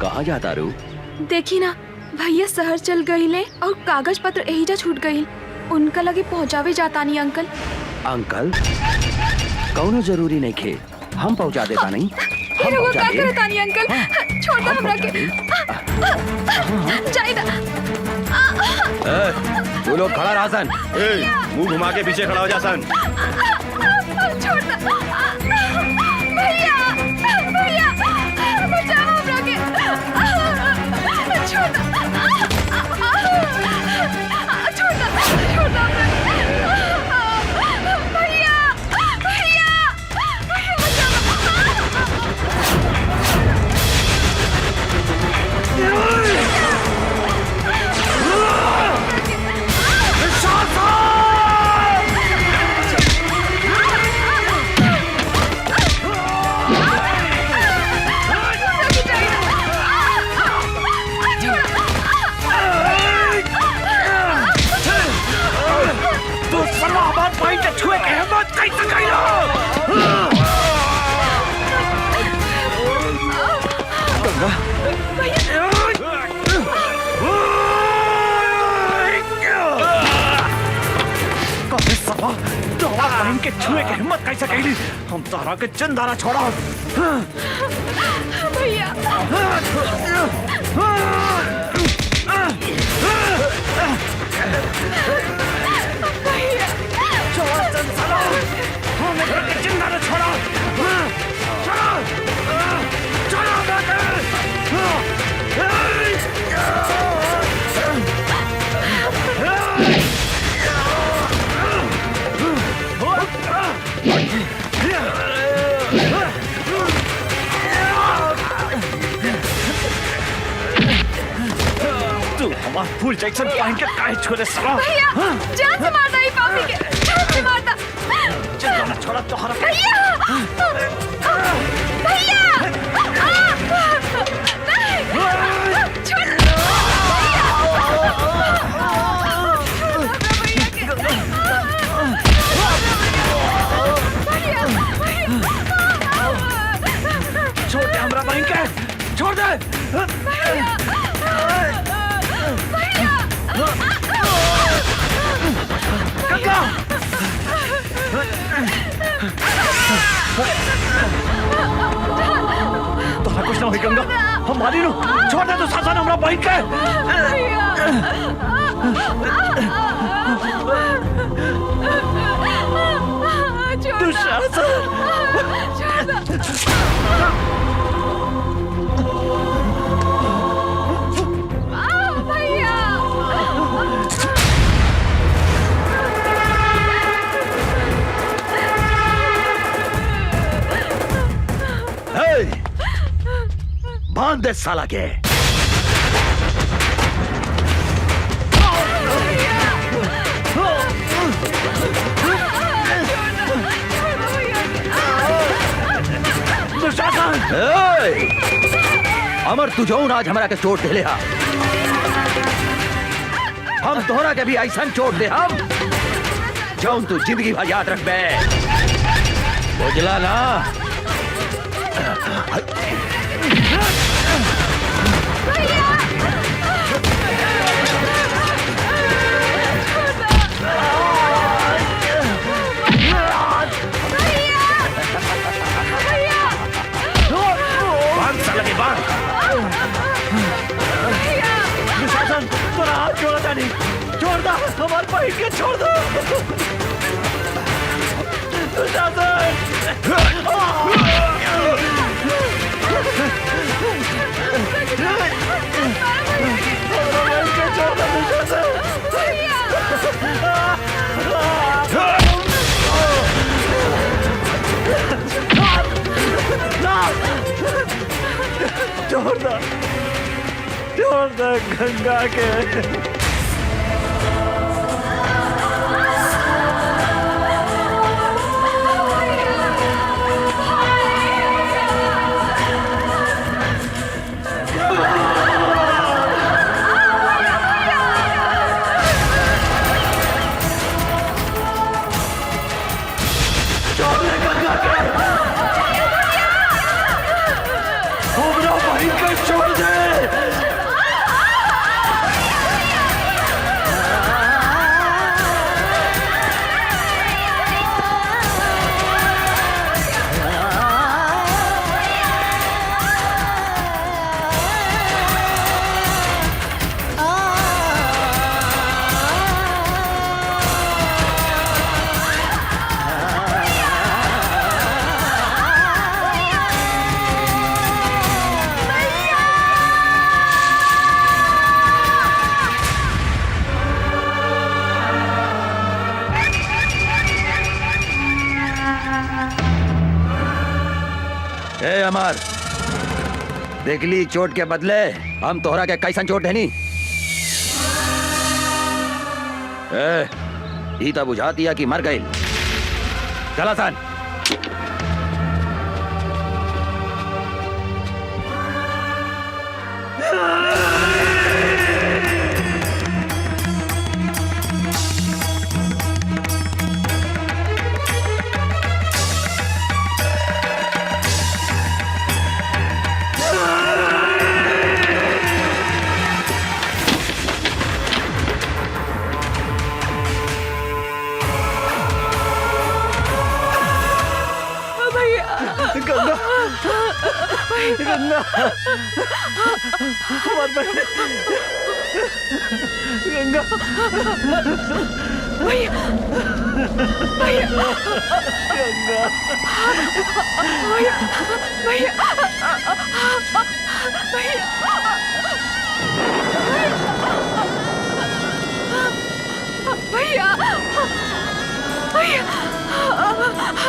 कहाँ जाता रू? देखी ना भैया शहर चल गईले और कागज पत्र एहिजा छूट गई। उनका लगे पहुँचावे जाता नहीं अंकल। अंकल कौनो जरूरी नहीं खे, हम पहुँचा देता नहीं। फिर वो का करता नहीं अंकल, छोड़ दो हमरा के। जाइदा। तू लोग खड़ा रहा सन। मुंह घुमा के पीछे खड़ा हो जा सन। छोड़ दो। भैया, भैया, बचाओ हमरा के। छोड़ दो। छोड़ दो, छोड़ दो हमरा के। भैया, भैया, छुए के हिम्मत कैसे कैली? हम तोहरा के चंदारा छोड़ा। भैया छोड़ा चंदारा, हमें घर के चंदारा छोड़ा। तू हमारा फूल जैक्सन पहन के काहे छोड़े साला? भैया जान से मारता ही पापी के, जान से मारता। चंदारा छोड़ा तोहरा के। भैया भैया छोड़ दे हमरा बहन के, छोड़ दे। गंगा तोहरा कुछ ना होई गंगा, हम मारी नु। छोड़ दे तू सासन हमरा बहन के। बांध दे साला के। अमर तू जो आज हमरा के चोट दे ले, हम तोहरा के भी ऐसा चोट दे हम जौन तू जिंदगी भर याद रख बे, बुझला ना? छोड़ दो हमारे भाई के, छोड़ दो। छोड़ दो गंगा के। छोड़ दे। ए अमर, देखली चोट के बदले हम तोहरा के कैसन चोट देनी? ई तो बुझा दिया कि मर गई। चला सन। गंगा हमार बहन गंगा भैया भैया गंगा भैया भैया भैया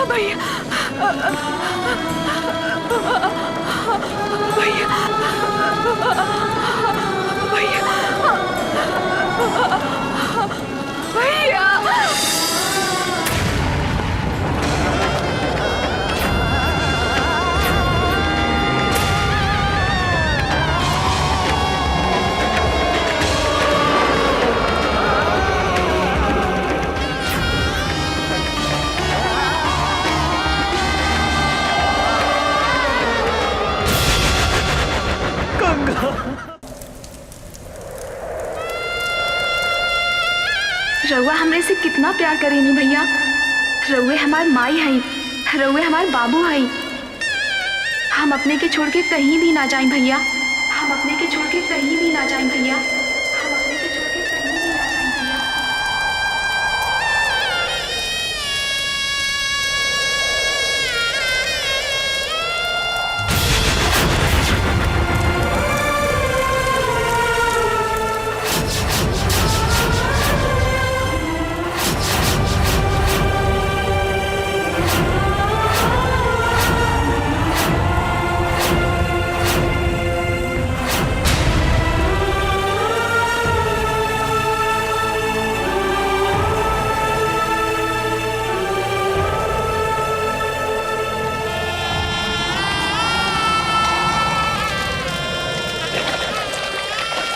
भैया भैया भैया भैया रउआ हमरे से कितना प्यार करेनी भैया। रउए हमार माई हई, रउए हमार बाबू हई। हम अपने के छोड़ के कहीं भी ना जाएं भैया, हम अपने के छोड़ के कहीं भी ना जाएं भैया, हम अपने के छोड़ के कहीं भी ना जाएं भैया।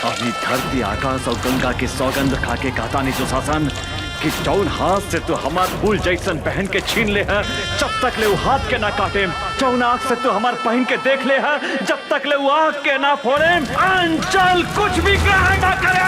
अभी धरती आकाश और गंगा की सौगंध खा के कहता नहीं दुशासन कि जौन हाथ से तू हमार फूल जैसन पहन के छीन ले है, जब तक ले वो हाथ के ना काटे, जौन आँख से तू हमार पहन के देख ले है, जब तक ले वो आँख के ना फोड़े, अंचल कुछ भी ग्रहण ना करे।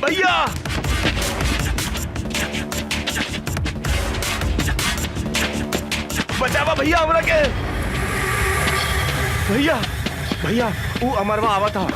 भैया बचावा भैया हमरा के। भैया भैया वो अमरवा आवा था।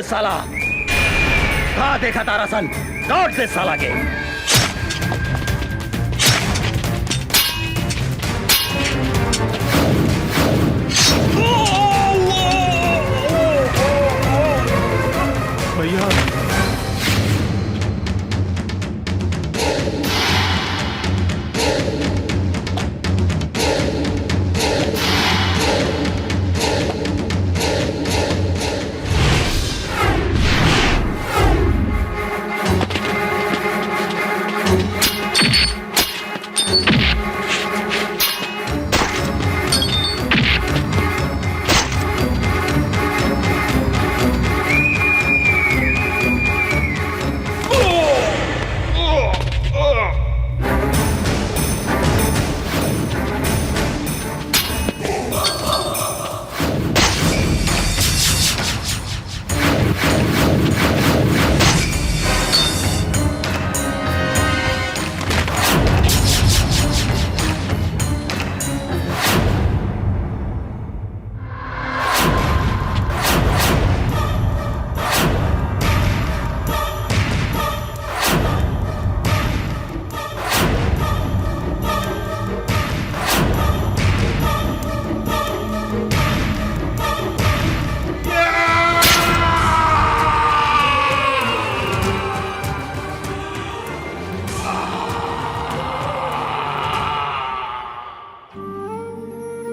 साला कहाँ देखा तारा सन? लौट दे साला के।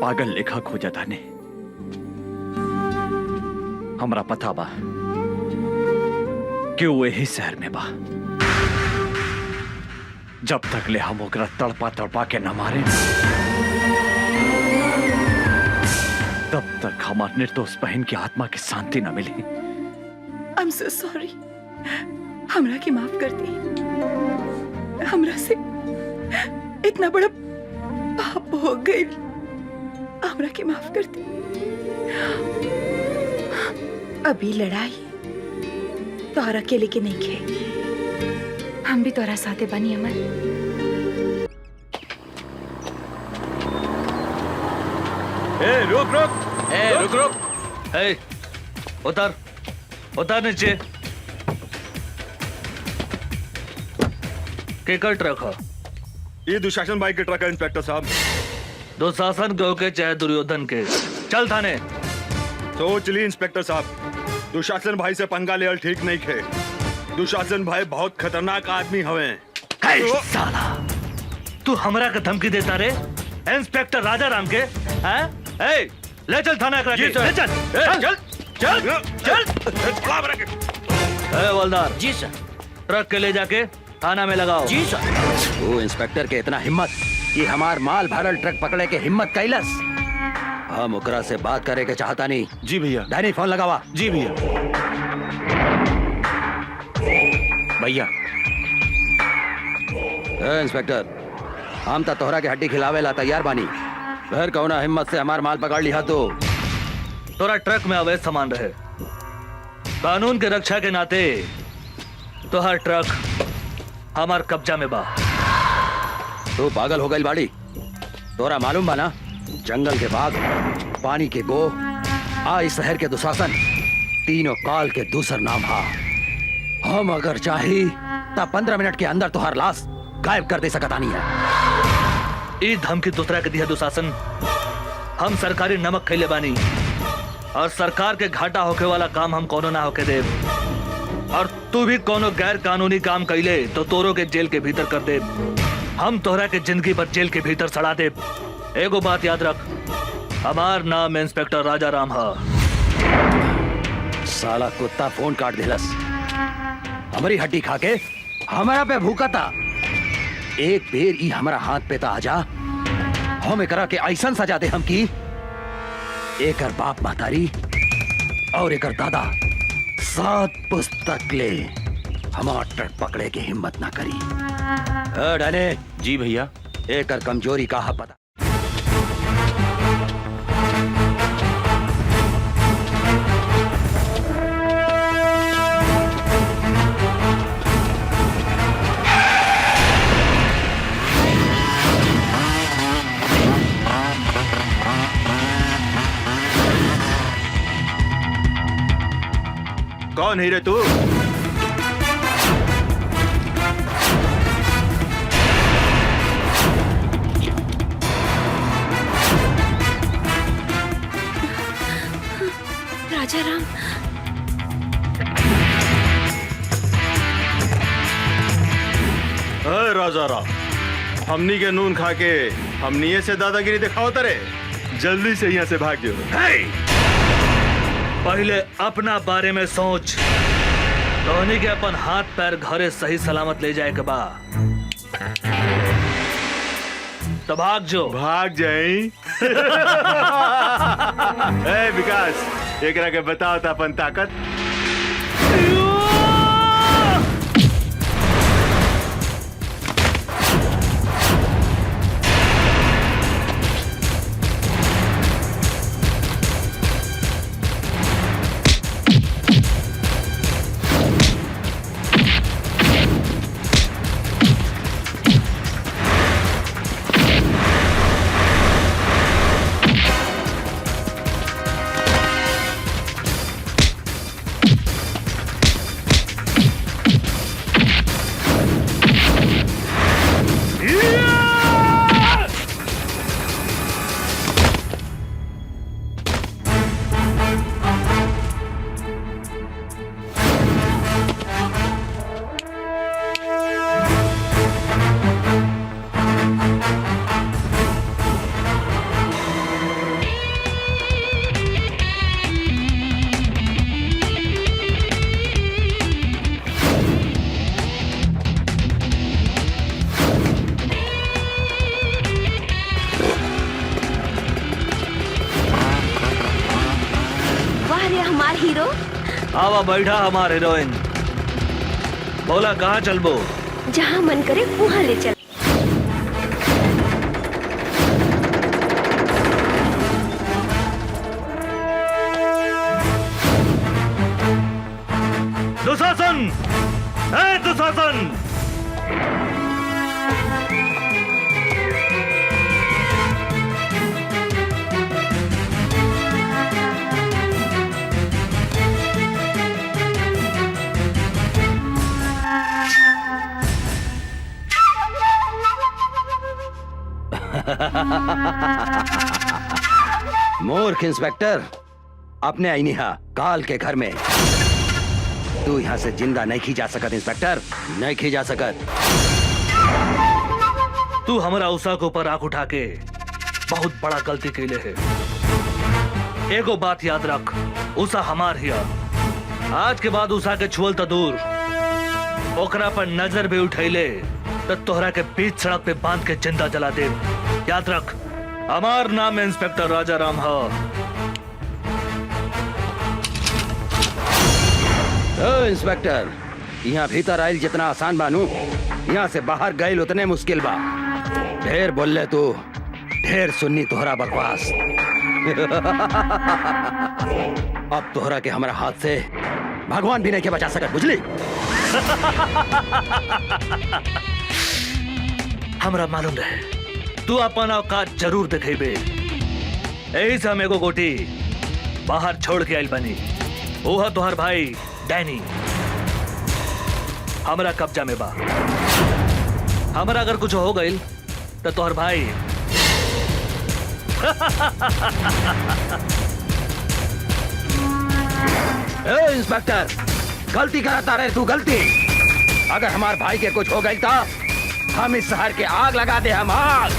पागल लेखा खोजा थाने हमरा पता बा कि वो यही शहर में बा। जब तक ले हम ओकरा तड़पा तड़पा के न मारे तब तक हमार निर्दोष बहन की आत्मा की शांति न मिली। आई एम सो सॉरी, हमरा के माफ कर दी। हमरा से इतना बड़ा पाप हो गई, हमरा के माफ कर दी। अभी लड़ाई तोहरा अकेले के नहीं खे, हम भी तोहरा साथे बनी अमर। रुक रुक रुक रुक, उतर उतर नीचे। केकर ट्रक है? ये दुशासन भाई के ट्रक है इंस्पेक्टर साहब। दुशासन के होके चाहे दुर्योधन के, चल थाने। सोच ली इंस्पेक्टर साहब, दुशासन भाई से पंगा लेवल ठीक नहीं खे। दुशासन भाई बहुत खतरनाक आदमी हवे। साला तू हमरा के धमकी देता रे इंस्पेक्टर राजा राम के? हैं? ए, ले चल थाना ले चल चल चल चल चल। ए हवलदार जी सर। ट्रक के ले जाके थाना में लगाओ। जी सर। वो इंस्पेक्टर के इतना हिम्मत कि हमार माल भरल ट्रक पकड़े के हिम्मत कैलस। हम ओकरा से बात करे के चाहता नहीं। जी भैया। डैनी फोन लगावा। जी भैया। भैया इंस्पेक्टर, हम तो तोहरा के हड्डी खिलावे ला तैयार बानी। फिर कौना हिम्मत से हमार माल पकड़ लिया तो? तोरा ट्रक में अवैध सामान रहे, कानून के रक्षा के नाते तो हर ट्रक हमार कब्जा में बा। तू पागल हो गई बाड़ी? तोरा मालूम बा ना, जंगल के बाघ, पानी के गो, आई शहर के दुशासन, तीनों काल के दूसर नाम हा। हम अगर चाही तब 15 मिनट के अंदर तुहार लाश गायब कर दे सकता नहीं है। ई धमकी दूसरा के दिया दुशासन। हम सरकारी नमक खैले बानी और सरकार के घाटा होके वाला काम हम कोनो ना होके दे। और तू भी कोनो गैर कानूनी काम कैले तो तोरो के जेल के भीतर कर दे। हम तोहरा के जिंदगी भर जेल के भीतर सड़ा दे। एगो बात याद रख, हमार नाम इंस्पेक्टर राजा राम हा। साला कुत्ता फोन काट दिलस, हमारी हड्डी खा के हमारा पे भूखा था। एक बेर ई हमारा हाथ पे ता आजा, हम एकरा के ऐसन सजा दे हम की एकर बाप महतारी और एकर दादा 7 पुस्तक ले हमार ट्रक पकड़े के हिम्मत ना करी। डने। जी भैया। एकर कमजोरी का पता। कौन है रे तू? राजा राम, राजा राम, हमनी के नून खा के हमनी से दादागिरी दिखाओ तरे। जल्दी से यहाँ से भाग जाओ। पहले अपना बारे में सोच। धोनी के अपन हाथ पैर घरे सही सलामत ले जाए के बा। तो भाग जो। भाग जाई। ए विकास, एकरा के बताओ तो अपन ताकत। हीरो आवा बैठा हमार हीरोइन। बोला कहाँ चलबो? जहाँ मन करे वहाँ ले चल। दुशासन, ए दुशासन! मूर्ख इंस्पेक्टर, अपने आईनिहा काल के घर में तू यहाँ से जिंदा नहीं खी जा सकत। इंस्पेक्टर, नहीं खी जा सकत। तू हमारा उषा के ऊपर आंख उठा के बहुत बड़ा गलती कैले है। एगो बात याद रख, उषा हमार हिया। आज के बाद उषा के छुअल तो दूर, ओकरा पर नजर भी उठैले तो तोहरा के बीच सड़क पे बांध के जिंदा जला दे। याद रख, हमार नाम इंस्पेक्टर राजा राम है। इंस्पेक्टर, यहाँ भीतर आयल जितना आसान बानू, यहाँ से बाहर गए उतने मुश्किल बा। ढेर बोले तू, ढेर सुन्नी तोहरा बकवास। अब तोहरा के हमारा हाथ से भगवान भी नहीं के बचा सकत, बुझली? हमरा मालूम है तू अपन औकात जरूर दिखेबे। यही से हम एगो गोटी बाहर छोड़ के आइल बनी। ओहा तोहर भाई डैनी हमरा कब्जा में बा। हमरा अगर कुछ हो गइल तो तोहर भाई इंस्पेक्टर, गलती कराता रहे तू, गलती। अगर हमार भाई के कुछ हो गई तो हम इस शहर के आग लगा दे। हम आग।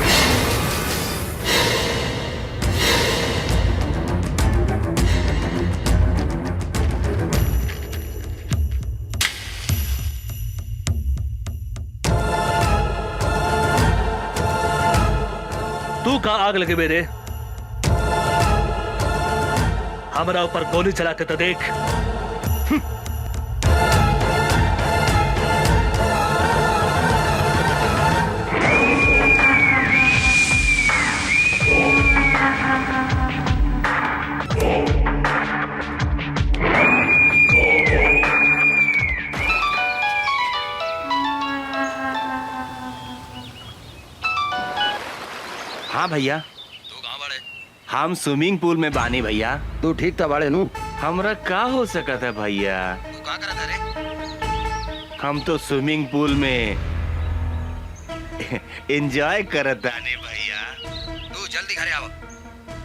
तू का आग लगे मेरे? हमारा ऊपर गोली चला के तो देख। हाँ भैया, तू कहाँ बड़े? हम स्विमिंग पूल में बानी भैया। तू ठीक था बड़े नू? हमरा का हो सकता है भैया? तू क्या कर रहा रे? हम तो स्विमिंग पूल में एंजॉय करत आने भैया। तू जल्दी घरे आओ।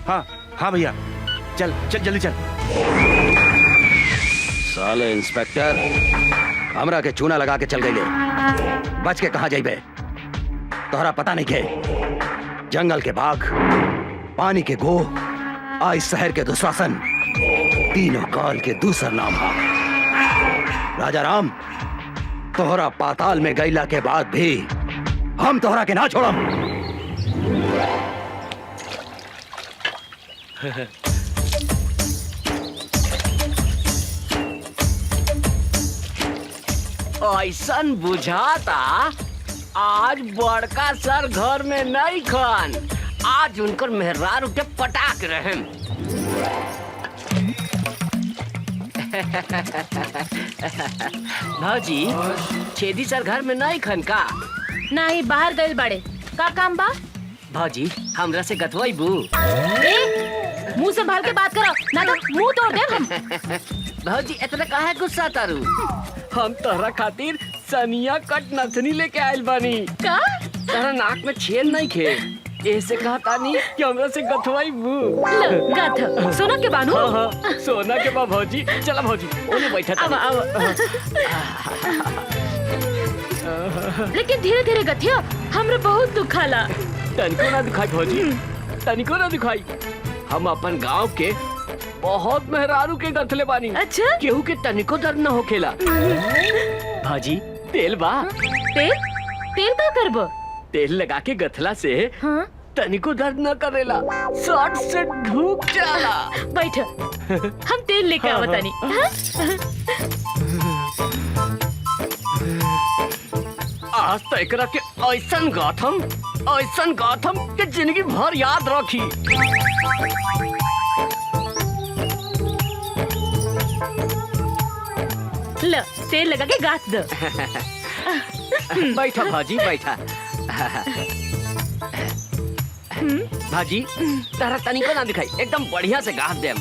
हाँ हाँ भैया, चल चल जल्दी चल। साले इंस्पेक्टर, हमरा के चूना लगा के चल गए। बच के कहाँ जाइबे? तोहरा पता नहीं के जंगल के बाघ, पानी के गो, आज शहर के दुशासन, तीनों काल के दूसर नाम है। राजा राम, तोहरा पाताल में गईला के बाद भी हम तोहरा के ना छोड़म। ऐसन बुझाता आज बड़का सर घर में नहीं खन, आज उनकर मेहरार उठे पटाक रहे। भाजी छेदी सर घर में नहीं खन का? नहीं, बाहर गए बड़े। का काम बा? भाजी हमरा से गथवाई बू। मुंह संभाल के बात करो, ना तो मुंह तोड़ दे हम। भाजी इतना काहे गुस्सा तारू? हम तोहरा खातिर सनिया कट नथनी लेके आइल बानी। का? तोहरा नाक में छेद नहीं खे, ऐसे कहता नहीं कि हमरा से गथवाई बू। गथ सोना के बानू? हाँ हाँ सोना के बा भौजी। चला भौजी ओने बैठा था। लेकिन धीरे धीरे गथिया, हमरे बहुत दुखाला। तनिको ना दुखाई भौजी, तनिको ना दुखाई। हम अपन गांव के बहुत मेहरारू के गथले बानी। अच्छा? केहू के तनिको दर्द न होखेला। भाजी तेल बा? तेल? तेल का करबो? तेल लगा के गथला से हाँ? तनिको दर्द न करेला, सट से ढूक जाला। बैठ, हम तेल लेके आवतानी। आज तो एकरा के ऐसन गाथम के जिंदगी भर याद रखी। ल तेल लगा के गाथ दो। बैठा भाजी बैठा। भाजी तारा तनिको ना दिखाई, एकदम बढ़िया से गाथ देम।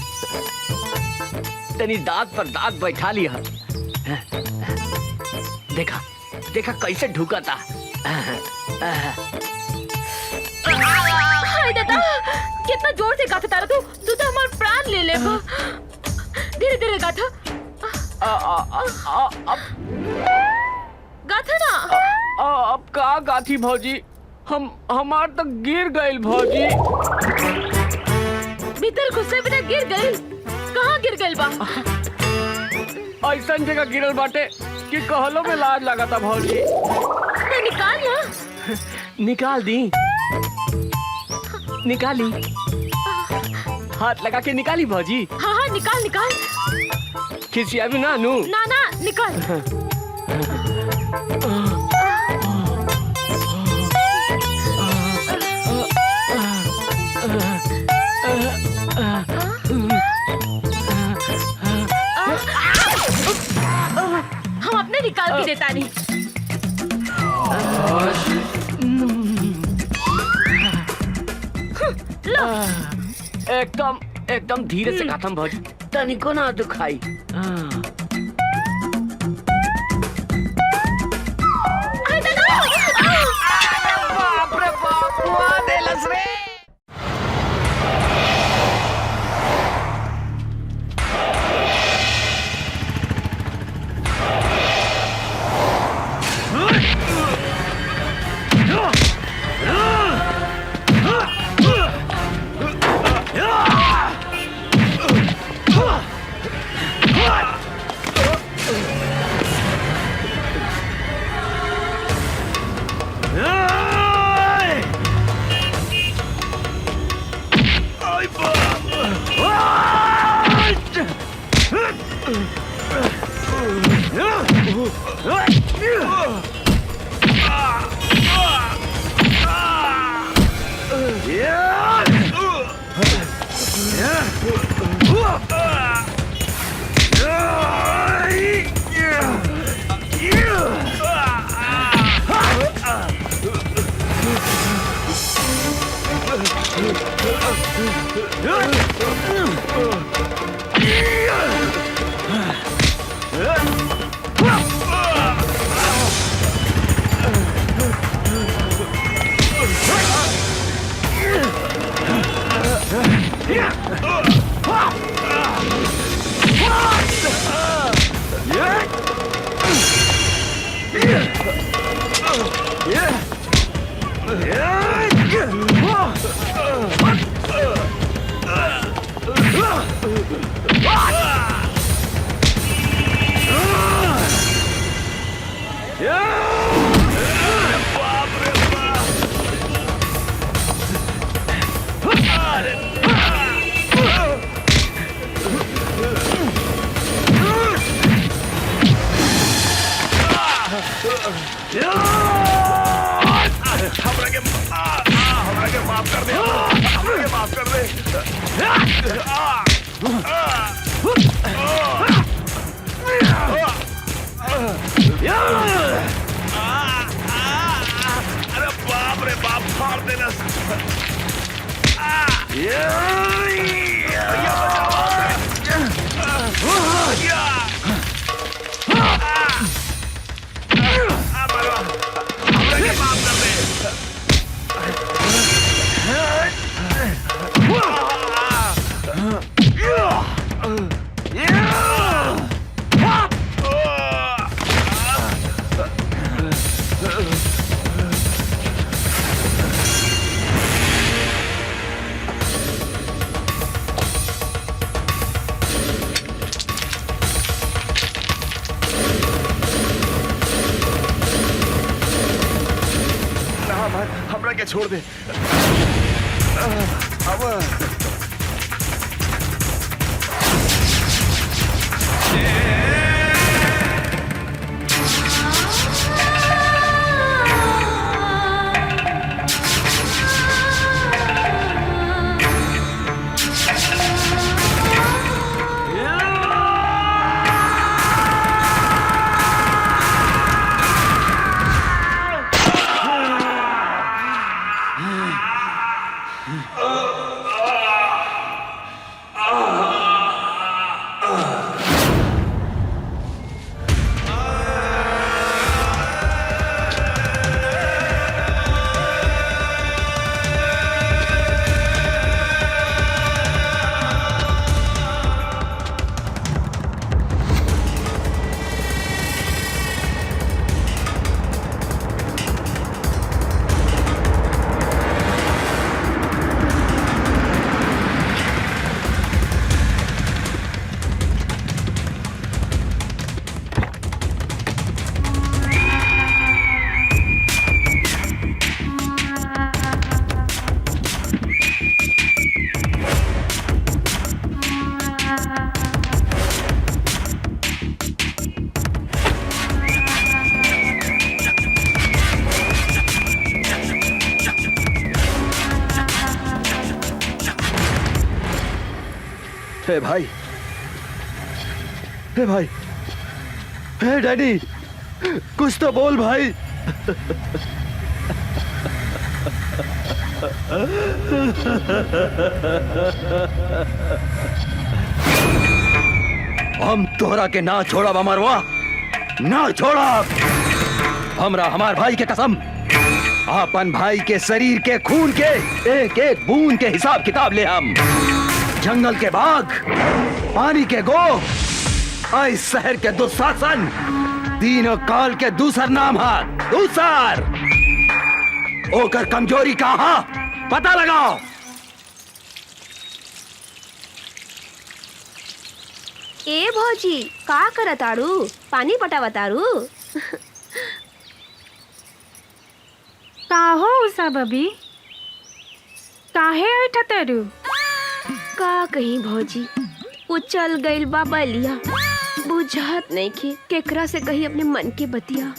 तनी दांत पर दांत बैठा लिया। देखा देखा कैसे ढुका था। हाय दादा, कितना जोर से गाथा तारा तू तो हमारा प्राण ले ले। धीरे धीरे गाथा। गाथा ना। अब का गाथी भौजी, हमार तक गिर गइल भौजी। भीतर घुसे बिना गिर गइल? कहाँ गिर गइल बा? ऐसन जगह गिरल बाटे कि कहलो में लाज लगाता भौजी। तो निकाल या। निकाल दी, निकाली। हाथ लगा के निकाली भौजी। हाँ हाँ निकाल निकाल। खिसिया भी ना नू। ना ना निकाल। हम अपने निकाल के देता नहीं। एकदम एकदम धीरे से गाथम भौजी, तनिको ना दुखाई। बाप रे बाप, मुआ देलस रे। हमरा के माफ कर दे, हमरा के माफ कर दे। अरे बाप रे बाप, फाड़ देना। हमरा के छोड़ दे। अब हे भाई, हे भाई, हे डैडी, कुछ तो बोल भाई। हम तोहरा के ना छोड़ा अमरवा, ना छोड़ा। हमरा हमार भाई के कसम, अपन भाई के शरीर के खून के एक एक बूंद के हिसाब किताब ले हम। जंगल के बाघ, पानी के गो, इस शहर के दुशासन, तीनों काल के दूसर नाम है दूसर। ओकर कमजोरी कहा पता लगाओ। ए भौजी, का करताड़ू? पानी पटावताड़ू? का हो उषा बबी, काहे उठतरू? का कहीं भौजी, उचल गइल बा बलिया, बुझात नहीं के केकरा से कही अपने मन के बतिया।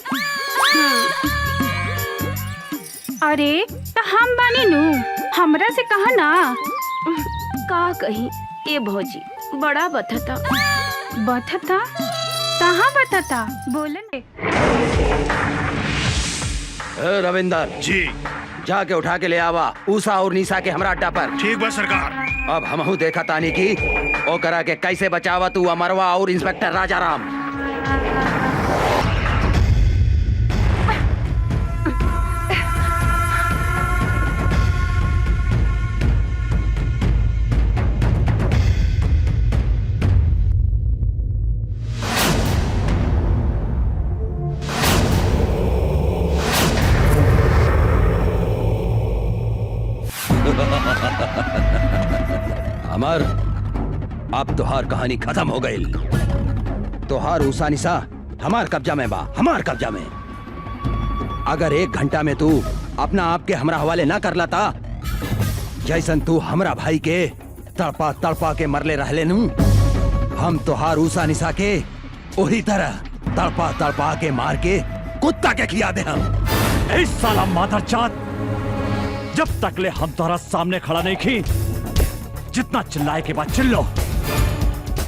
अरे तो हम बानी नू, हमरा से कहा ना। का कहीं ए भौजी, बड़ा बथता। बथता? कहाँ बथता? बोलन। रविंदर जी, जाके उठा के ले आवा उषा और निशा के हमरा अड्डा पर। ठीक बा सरकार। अब हमहू देखा तानी की ओ करा के कैसे बचावा तू अमरवा और इंस्पेक्टर राजाराम। अमर, अब तोहार कहानी खत्म हो गई। तोहार उषा निशा हमार कब्जा में बा, हमार कब्जा में। अगर 1 घंटा में तू अपना आप के हमरा हवाले ना कर लाता, जैसन तू हमरा भाई के तड़पा तड़पा के मरले रहले नू, हम तोहार उषा निशा के वही तरह तड़पा तड़पा के मार के कुत्ता के खिया दे हम। इस साला मादर जात, जब तक ले हम तुम्हारा सामने खड़ा नहीं की, जितना चिल्लाए के बाद चिल्लो।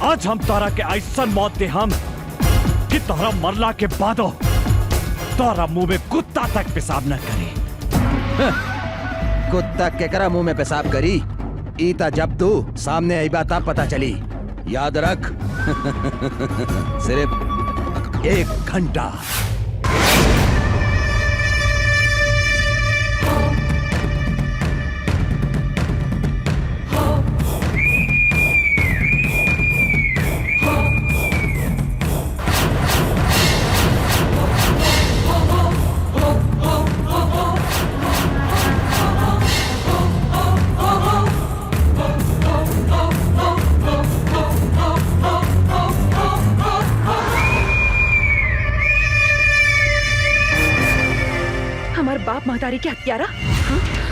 आज हम तोहरा के ऐसा मौत दे हम कि तोहरा मरला के बादो तोहरा मुंह में कुत्ता तक पेशाब न करी। कुत्ता केकरा मुंह में पेशाब करी? ईता जब तू सामने आई बात पता चली। याद रख सिर्फ 1 घंटा। बाप महतारी के हत्यारा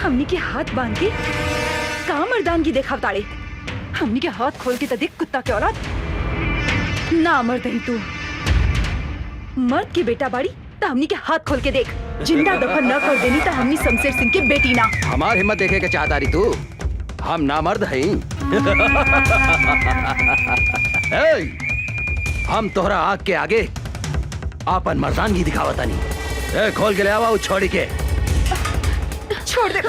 हमनी के हाथ बांध के कहा मर्दानगी देखावताड़े। हमनी के हाथ खोल के तो देख कुत्ता के औलाद। ना मर्द ही तू, मर्द की बेटा बाड़ी तो हमनी के हाथ खोल के देख। जिंदा दफन न कर देनी तो हमनी शमशेर सिंह के बेटी ना। हमार हिम्मत देखे के चाहता रही तू? हम नामर्द हैं। हम तोहरा आग के आगे आपन मर्दानगी दिखावता नहीं। खोल के ले आवा छोड़ी के। छोड़ दे।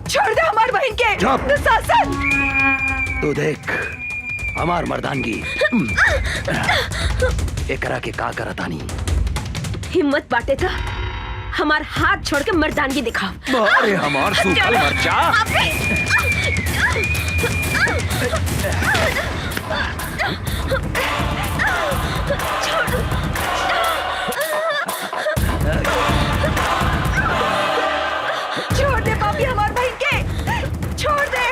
छोड़ दे हमार बहन के। दुशासन, तू देख हमार मर्दानगी। एकरा के का करतानी? हिम्मत बाटे था हमार हाथ छोड़ के मर्दानगी दिखाओ। अरे हमार सूखल मर्चा। छोड़ दे पापी हमार बहन के। छोड़ दे।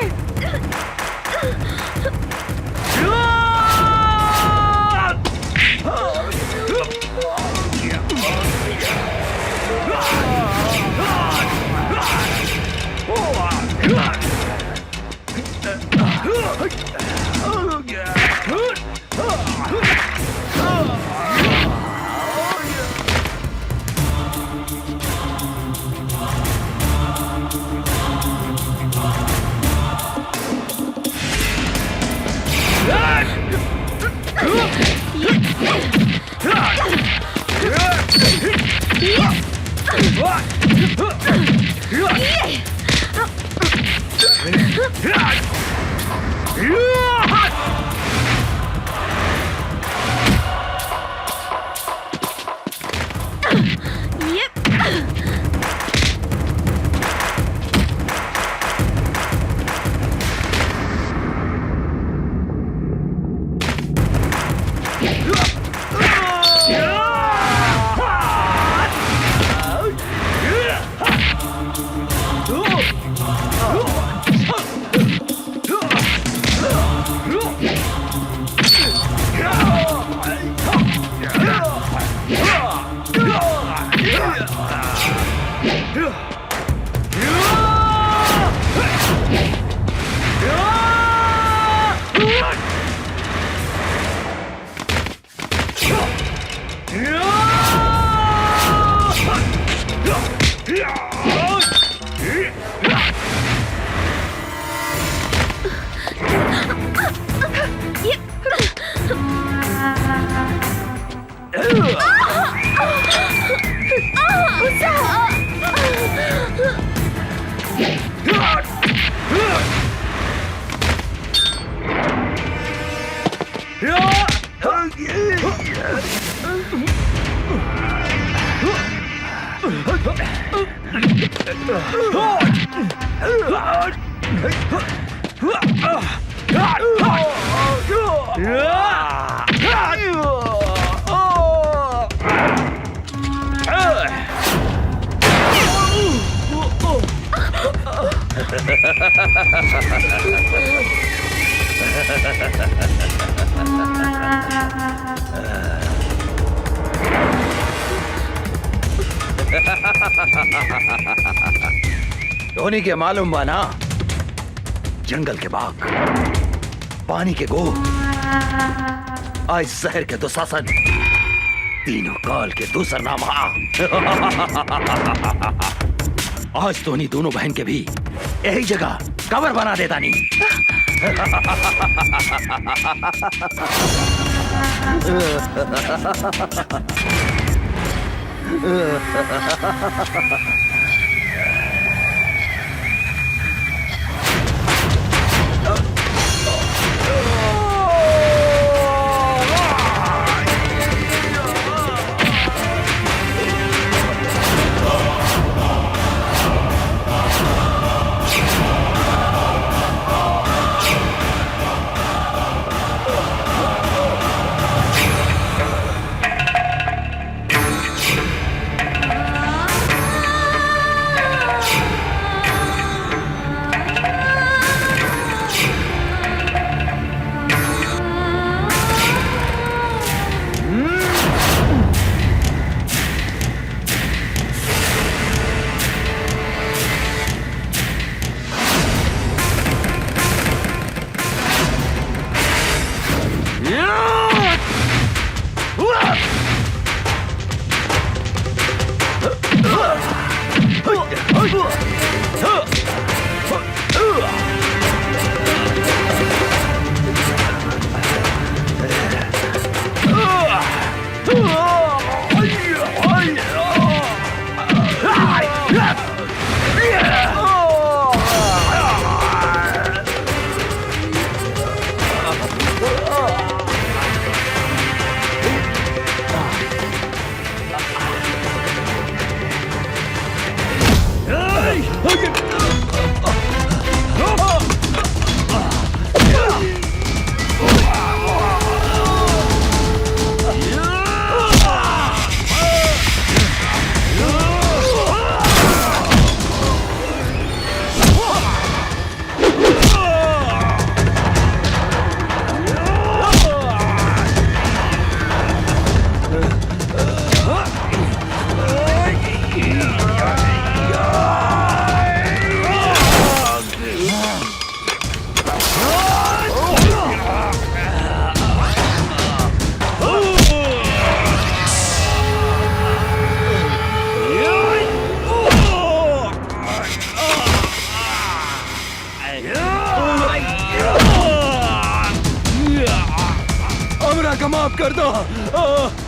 धोनी के मालूम बा ना, जंगल के बाघ, पानी के गो, आज शहर के दुशासन तीनों काल के दूसर नाम आज तो नहीं दोनों बहन के भी यही जगह कवर बना देता नहीं।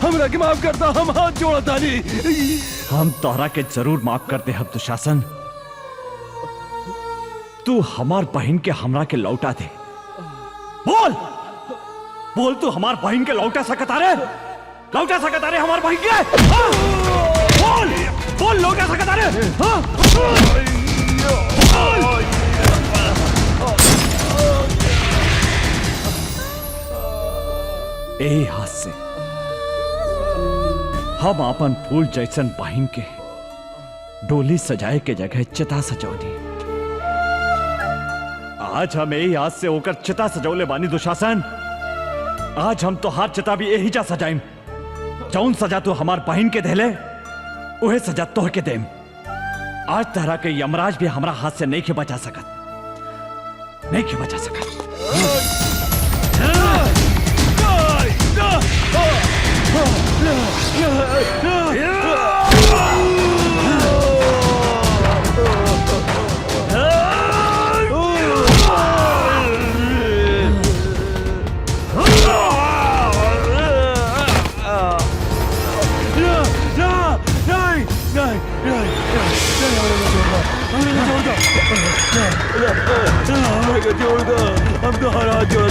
हमरा के माफ करता, हम हाथ जोड़ा ताली। हम तोहरा के जरूर माफ करते हम दुशासन। तू हमार बहन के हमरा के लौटा दे। बोल बोल, तू हमार बहन के लौटा सकता रे? लौटा सकता रे हमार बहन के? हाँ? बोल बोल, लौटा सकता रे? हाँ? यही हाथ से हम अपन फूल जैसन बहन के डोली सजाए के जगह चिता सजौली। आज हम यही हाथ से होकर चिता सजौले बानी दुशासन। आज हम तो हाथ चिता भी यही जा सजाइम। जौन सजा तू हमार बहन के देले उहे सजा तोह के देम। आज तरह के यमराज भी हमारा हाथ से नहीं के बचा सकत, नहीं के बचा सकत। जोड़ दो, हम तो हर हाथ जोड़ा